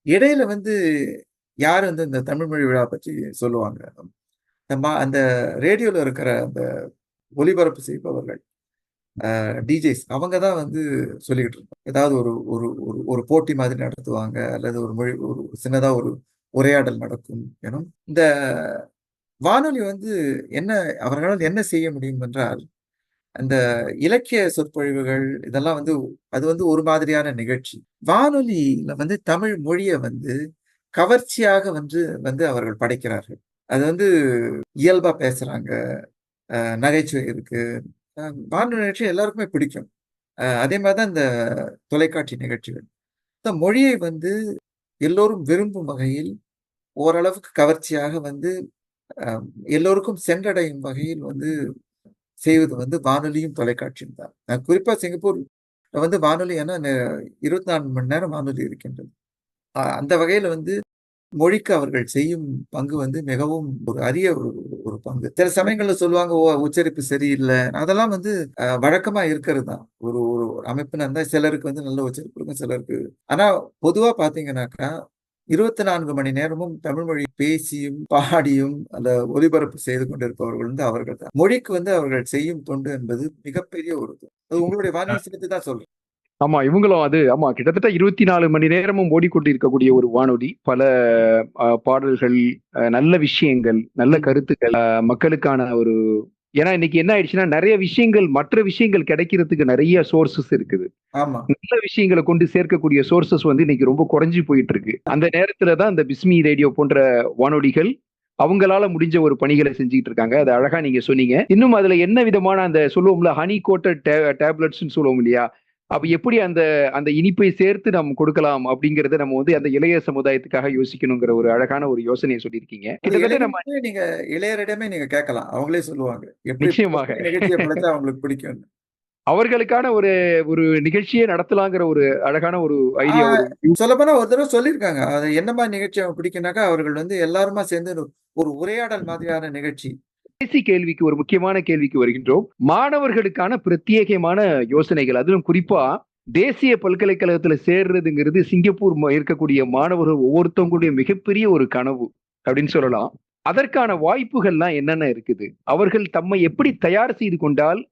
இடையில வந்து யார் வந்து இந்த தமிழ் மொழி விழா பற்றி சொல்லுவாங்க? அந்த ரேடியோல இருக்கிற அந்த ஒலிபரப்பு செய்பவர்கள், டிஜேஸ், அவங்க தான் வந்து சொல்லிக்கிட்டு இருப்பாங்க. ஏதாவது ஒரு ஒரு ஒரு போட்டி மாதிரி நடத்துவாங்க, அல்லது ஒரு சின்னதா ஒரு உரையாடல் நடக்கும் எனும். இந்த வானொலி வந்து அவர்களால் என்ன செய்ய முடியும் என்றால், அந்த இலக்கிய சொற்பொழிவுகள் இதெல்லாம் வந்து அது வந்து ஒரு மாதிரியான நிகழ்ச்சி. வானொலியில வந்து தமிழ் மொழியை வந்து கவர்ச்சியாக வந்து அவர்கள் படைக்கிறார்கள். அது வந்து இயல்பா பேசுறாங்க, நகைச்சுவை இருக்கு. வானொலி நிகழ்ச்சி எல்லாருக்குமே பிடிக்கும். அதே மாதிரிதான் இந்த தொலைக்காட்சி நிகழ்ச்சிகள். இந்த மொழியை வந்து எல்லோரும் விரும்பும் வகையில் ஓரளவுக்கு கவர்ச்சியாக வந்து எல்லோருக்கும் சென்றடையும் வகையில் வந்து செய்வது வந்து வானொலியும் தொலைக்காட்சியும் தான். குறிப்பா சிங்கப்பூர் வந்து வானொலி ஏன்னா 24 மணி நேரம் வானொலி இருக்கின்றது. அந்த வகையில வந்து மொழிக்கு அவர்கள் செய்யும் பங்கு வந்து மிகவும் ஒரு அரிய ஒரு பங்கு. சில சமயங்கள்ல சொல்லுவாங்க, உச்சரிப்பு சரியில்லை. அதெல்லாம் வந்து வழக்கமா இருக்கிறது தான். ஒரு ஒரு அமைப்புன்னு இருந்தா சிலருக்கு வந்து நல்ல உச்சரிப்பு இருக்கும், சிலருக்கு. ஆனா பொதுவா பாத்தீங்கன்னாக்கா 24 மணி நேரமும் தமிழ் மொழி பேசியும் பாடியும் அந்த ஒலிபரப்பு செய்து கொண்டிருப்பவர்கள் வந்து அவர்கள் தான். மொழிக்கு வந்து அவர்கள் செய்யும் தொண்டு என்பது மிகப்பெரிய ஒரு அது உங்களுடைய வானொலி சின்னத்தை தான் சொல்றேன். ஆமா, இவங்களும் கிட்டத்தட்ட 24 மணி நேரமும் ஓடிக்கொண்டிருக்கக்கூடிய ஒரு வானொலி. பல பாடல்கள், நல்ல விஷயங்கள், நல்ல கருத்துக்கள், மக்களுக்கான ஒரு ஏன்னா இன்னைக்கு என்ன ஆயிடுச்சுன்னா நிறைய விஷயங்கள், மற்ற விஷயங்கள் கிடைக்கிறதுக்கு நிறைய சோர்சஸ் இருக்குது. ஆமா, நல்ல விஷயங்களை கொண்டு சேர்க்கக்கூடிய சோர்சஸ் வந்து இன்னைக்கு ரொம்ப குறைஞ்சு போயிட்டு இருக்கு. அந்த நேரத்துலதான் இந்த பிஸ்மி ரேடியோ போன்ற வானொலிகள் அவங்களால முடிஞ்ச ஒரு பணிகளை செஞ்சுட்டு இருக்காங்க. அது அழகா நீங்க சொன்னீங்க. இன்னும் அதுல என்ன விதமான அந்த சொல்லுவோம்ல ஹனி கோட்டட் டேப்லெட்ஸ் சொல்லுவோம் இல்லையா? அப்ப எப்படி அந்த அந்த இனிப்பை சேர்த்து நம்ம கொடுக்கலாம் அப்படிங்கறத நம்ம வந்து அந்த இளைய சமுதாயத்துக்காக யோசிக்கணுங்கிற ஒரு அழகான ஒரு யோசனையை சொல்லியிருக்கீங்க. கிட்டத்தட்ட நம்ம நீங்க இளையரிடமே நீங்க கேட்கலாம், அவங்களே சொல்லுவாங்க எப்படி நிச்சயமாக நிகழ்ச்சியை படைச்சா அவங்களுக்கு பிடிக்கும். அவர்களுக்கான ஒரு ஒரு நிகழ்ச்சியை நடத்தலாங்கிற ஒரு அழகான ஒரு ஐடியா. சொல்லப்போனா ஒரு தடவை சொல்லியிருக்காங்க, அது என்ன மாதிரி நிகழ்ச்சி அவங்க பிடிக்கும்னாக்கா அவர்கள் வந்து எல்லாருமா சேர்ந்து ஒரு உரையாடல் மாதிரியான நிகழ்ச்சி. கடைசி கேள்விக்கு, ஒரு முக்கியமான கேள்விக்கு வருகின்றோம். மாணவர்களுக்கான பிரத்யேகமான யோசனைகள், அதிலும் குறிப்பா தேசிய பல்கலைக்கழகத்துல சேர்றதுங்கிறது சிங்கப்பூர் இருக்கக்கூடிய மாணவர்கள் ஒவ்வொருத்தவங்களுடைய மிகப்பெரிய ஒரு கனவு அப்படின்னு சொல்லலாம். அதற்கான வாய்ப்புகள்லாம் என்னென்ன இருக்குது? அவர்கள் தம்மை எப்படி தயார் செய்து கொண்டால்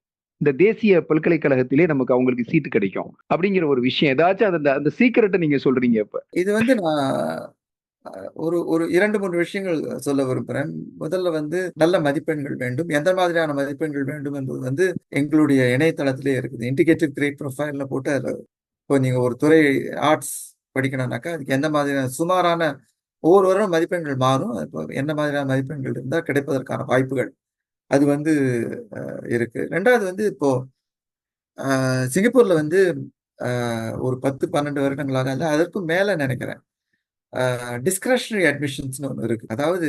இந்த தேசிய பல்கலைக்கழகத்திலே நமக்கு அவங்களுக்கு சீட்டு கிடைக்கும் அப்படிங்கிற ஒரு விஷயம் ஏதாச்சும் அந்த சீக்கிரட்டை நீங்க சொல்றீங்க? இப்ப இது வந்து நான் ஒரு ஒரு 2, 3 விஷயங்கள் சொல்ல விரும்புறேன். முதல்ல வந்து நல்ல மதிப்பெண்கள் வேண்டும். எந்த மாதிரியான மதிப்பெண்கள் வேண்டும் என்பது வந்து எங்களுடைய இணையதளத்திலே இருக்குது. இண்டிகேட்டிவ் கிரேட் ப்ரொஃபைல்னு போட்டு அதில இப்போ நீங்க ஒரு துறை ஆர்ட்ஸ் படிக்கணும்னாக்கா, அதுக்கு எந்த மாதிரியான சுமாரான ஒவ்வொரு வருடம் மதிப்பெண்கள் மாறும். இப்போ என்ன மாதிரியான மதிப்பெண்கள் இருந்தா கிடைப்பதற்கான வாய்ப்புகள் அது வந்து இருக்கு. 2வது வந்து இப்போ சிங்கப்பூர்ல வந்து ஒரு 10, 12 வருடங்களாக இல்ல அதற்கும் மேல நெனைக்கிறேன். டிஸ்கிரிஷனரி அட்மிஷன்ஸ்ன்னு ஒண்ணு இருக்கு. அதாவது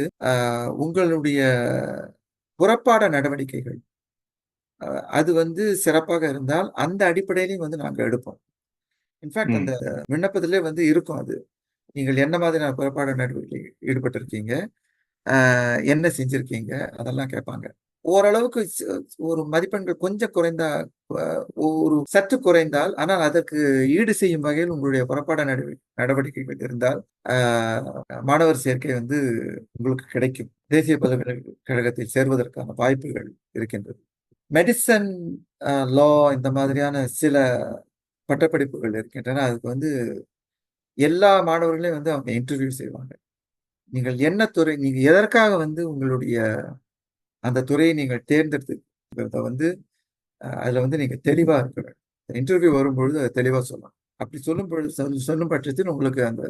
உங்களுடைய புறப்பாட நடவடிக்கைகள் அது வந்து சிறப்பாக இருந்தால், அந்த அடிப்படையிலயும் வந்து நாங்க எடுப்போம். இன்ஃபாக்ட் அந்த விண்ணப்பத்திலே வந்து இருக்கும் அது. நீங்கள் என்ன மாதிரியான புறப்பாட நடவடிக்கைகள் ஈடுபட்டிருக்கீங்க? என்ன செஞ்சிருக்கீங்க? அதெல்லாம் கேட்பாங்க. ஓரளவுக்கு ஒரு மதிப்பெண்கள் கொஞ்சம் குறைந்தா அ ஒரு சற்று குறைந்தால், ஆனால் அதற்கு ஈடு செய்யும் வகையில் உங்களுடைய புறப்பாட நடவடிக்கைகள் இருந்தால், ஆ மாணவர் சேர்க்கை வந்து உங்களுக்கு கிடைக்கும். தேசிய பல்கலைக்கழகத்தில் சேர்வதற்கான வாய்ப்புகள் இருக்கின்றது. மெடிசின், லா இந்த மாதிரியான சில பட்டப்படிப்புகள் இருக்கின்றன. அதுக்கு வந்து எல்லா மாணவர்களையும் வந்து அவங்க இன்டர்வியூ செய்வாங்க. நீங்கள் என்ன துறை நீங்க எதற்காக வந்து உங்களுடைய அந்த துறையை நீங்கள் தேர்ந்தெடுத்துக்கிறத வந்து அதுல வந்து நீங்க தெளிவா இருக்க வேண்டும். இன்டர்வியூ வரும்பொழுது அத தெளிவா சொல்லணும். அப்படி சொல்லும் பொழுது சொல்லும் பட்சத்தில் உங்களுக்கு அந்த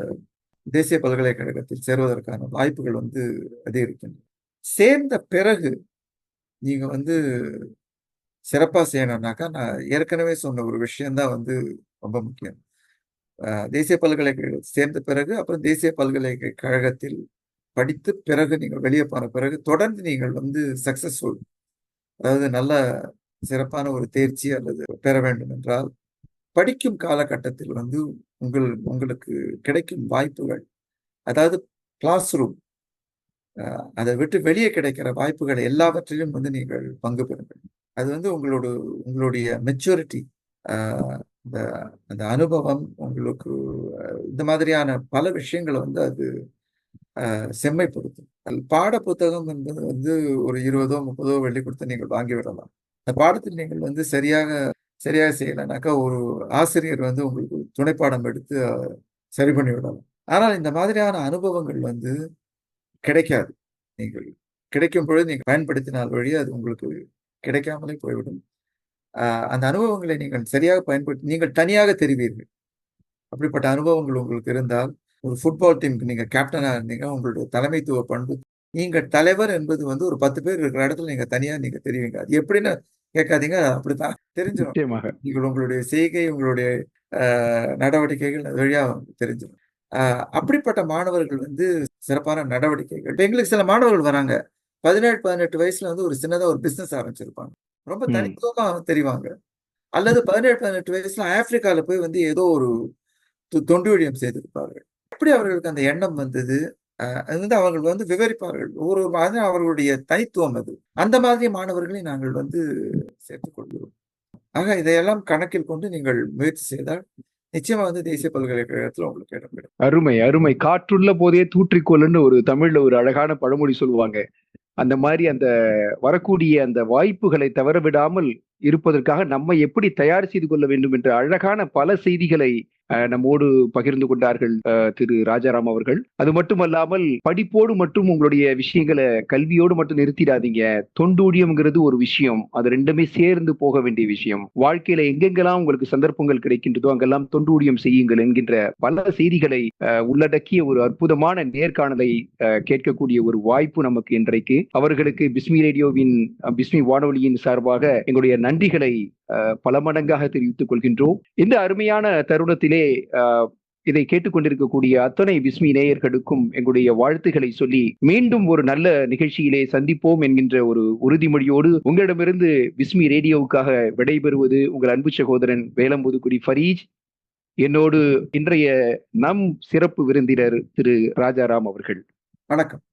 தேசிய பல்கலைக்கழகத்தில் சேருவதற்கான வாய்ப்புகள் வந்து அதிகரிக்கின்றன. சேர்ந்த பிறகு நீங்க வந்து சிறப்பா செய்யணும்னாக்கா, நான் ஏற்கனவே சொன்ன ஒரு விஷயம் தான் வந்து ரொம்ப முக்கியம். தேசிய பல்கலைக்கழகத்தில் சேர்ந்த பிறகு, அப்புறம் தேசிய பல்கலைக்கழகத்தில் படித்து பிறகு நீங்கள் வெளிய போன பிறகு, தொடர்ந்து நீங்கள் வந்து சக்சஸ்ஃபுல் அதாவது நல்ல சிறப்பான ஒரு தேர்ச்சி அல்லது பெற வேண்டும் என்றால், படிக்கும் காலகட்டத்தில் வந்து உங்களுக்கு கிடைக்கும் வாய்ப்புகள், அதாவது கிளாஸ் ரூம் அத விட்டு வெளியே கிடைக்கிற வாய்ப்புகள் எல்லாவற்றிலும் வந்து நீங்கள் பங்கு பெறுங்கள். அது வந்து உங்களுடைய மெச்சூரிட்டி அ இந்த அந்த அனுபவம் உங்களுக்கு இந்த மாதிரியான பல விஷயங்கள வந்து அது செம்மைப்படுத்தும். பாட புத்தகம் என்பது வந்து ஒரு 20ஓ, 30ஓ வெள்ளி கொடுத்து நீங்கள் வாங்கி விடலாம். அந்த பாடத்தில் நீங்கள் வந்து சரியாக செய்யலனாக்கா, ஒரு ஆசிரியர் வந்து உங்களுக்கு துணைப்பாடம் எடுத்து சரி பண்ணி விடலாம். ஆனால் இந்த மாதிரியான அனுபவங்கள் வந்து கிடைக்காது. நீங்கள் கிடைக்கும் பொழுது நீங்க பயன்படுத்தினால் ஒழிய அது உங்களுக்கு கிடைக்காமலே போய்விடும். அ அந்த அனுபவங்களை நீங்கள் சரியாக பயன்படுத்தி நீங்கள் தனியாக தெரிவீர்கள். அப்படிப்பட்ட அனுபவங்கள் உங்களுக்கு இருந்தால், ஒரு ஃபுட்பால் டீமுக்கு நீங்க கேப்டனா இருந்தீங்க. உங்களுடைய தலைமைத்துவ பண்பு நீங்க தலைவர் என்பது வந்து ஒரு 10 பேர் இருக்கிற இடத்துல நீங்க தனியா நீங்க தெரிவீங்க. அது எப்படின்னு கேட்காதீங்க. அப்படித்தான் தெரிஞ்சிரும். நிச்சயமாக. நீங்கள் உங்களுடைய செய்கை, உங்களுடைய அ நடவடிக்கைகள் அது வழியா தெரிஞ்சிரும். அ அப்படிப்பட்ட மாணவர்கள் வந்து சிறப்பான நடவடிக்கைகள் இப்ப எங்களுக்கு சில மாணவர்கள் வராங்க. 17, 18 வயசுல வந்து ஒரு சின்னதா ஒரு பிசினஸ் ஆரம்பிச்சிருப்பாங்க. ரொம்ப ம். தனித்துவமா தெரிவாங்க. அல்லது 17, 18 வயசுல ஆப்பிரிக்கால போய் வந்து ஏதோ ஒரு தொண்டு செய்திருப்பார்கள். எப்படி அவர்களுக்கு அந்த எண்ணம் வந்தது? அது வந்து அவர்கள் வந்து விவரிப்பார்கள். ஒரு ஒரு அது அவர்களுடைய தனித்துவம் அது. அந்த மாதிரி மாணவர்களை நாங்கள் வந்து சேர்த்துக் கொள்கிறோம். ஆக இதையெல்லாம் கணக்கில் கொண்டு நீங்கள் முயற்சி செய்தால், நிச்சயமா வந்து தேசிய பல்கலைக்கழகத்துல உங்களுக்கு இடம் கிடைக்கும். அருமை, அருமை. காற்றுள்ள போதே தூற்றிக்கொள்ளுன்னு ஒரு தமிழ்ல ஒரு அழகான பழமொழி சொல்லுவாங்க. அந்த மாரி அந்த வரக்கூடிய அந்த வாய்ப்புகளை தவற விடாமல் இருப்பதற்காக நம்மை எப்படி தயார் செய்து கொள்ள வேண்டும் என்ற அழகான பல செய்திகளை நம்மோடு பகிர்ந்து கொண்டார்கள் திரு ராஜாராம் அவர்கள். அது மட்டுமல்லாமல் படிப்போடு மட்டும் உங்களுடைய விஷயங்களை கல்வியோடு மட்டும் நிறுத்திடாதீங்க. தொண்டூழியம்ங்கிறது ஒரு விஷயம். அது 2மே சேர்ந்து போக வேண்டிய விஷயம். வாழ்க்கையில எங்கெங்கெல்லாம் உங்களுக்கு சந்தர்ப்பங்கள் கிடைக்கின்றதோ அங்கெல்லாம் தொண்டூழியம் செய்யுங்கள் என்கின்ற பல செய்திகளை உள்ளடக்கிய ஒரு அற்புதமான நேர்காணலை கேட்கக்கூடிய ஒரு வாய்ப்பு நமக்கு இன்றைக்கு. அவர்களுக்கு பிஸ்மி ரேடியோவின் பிஸ்மி வானொலியின் சார்பாக எங்களுடைய நன்றிகளை பல மடங்காக தெரிவித்துக் கொள்கின்றோம். இந்த அருமையான தருணத்திலே இதை கேட்டுக்கொண்டிருக்கக்கூடிய அத்தனை பிஸ்மி நேயர்களுக்கும் எங்களுடைய வாழ்த்துக்களை சொல்லி மீண்டும் ஒரு நல்ல நிகழ்ச்சியிலே சந்திப்போம் என்கின்ற ஒரு உறுதிமொழியோடு உங்களிடமிருந்து பிஸ்மி ரேடியோவுக்காக விடைபெறுவது உங்கள் அன்பு சகோதரன் வேலம்புதுக்குடி ஃபரீஜ். என்னோடு இன்றைய நம் சிறப்பு விருந்தினர் திரு ராஜாராம் அவர்கள். வணக்கம்.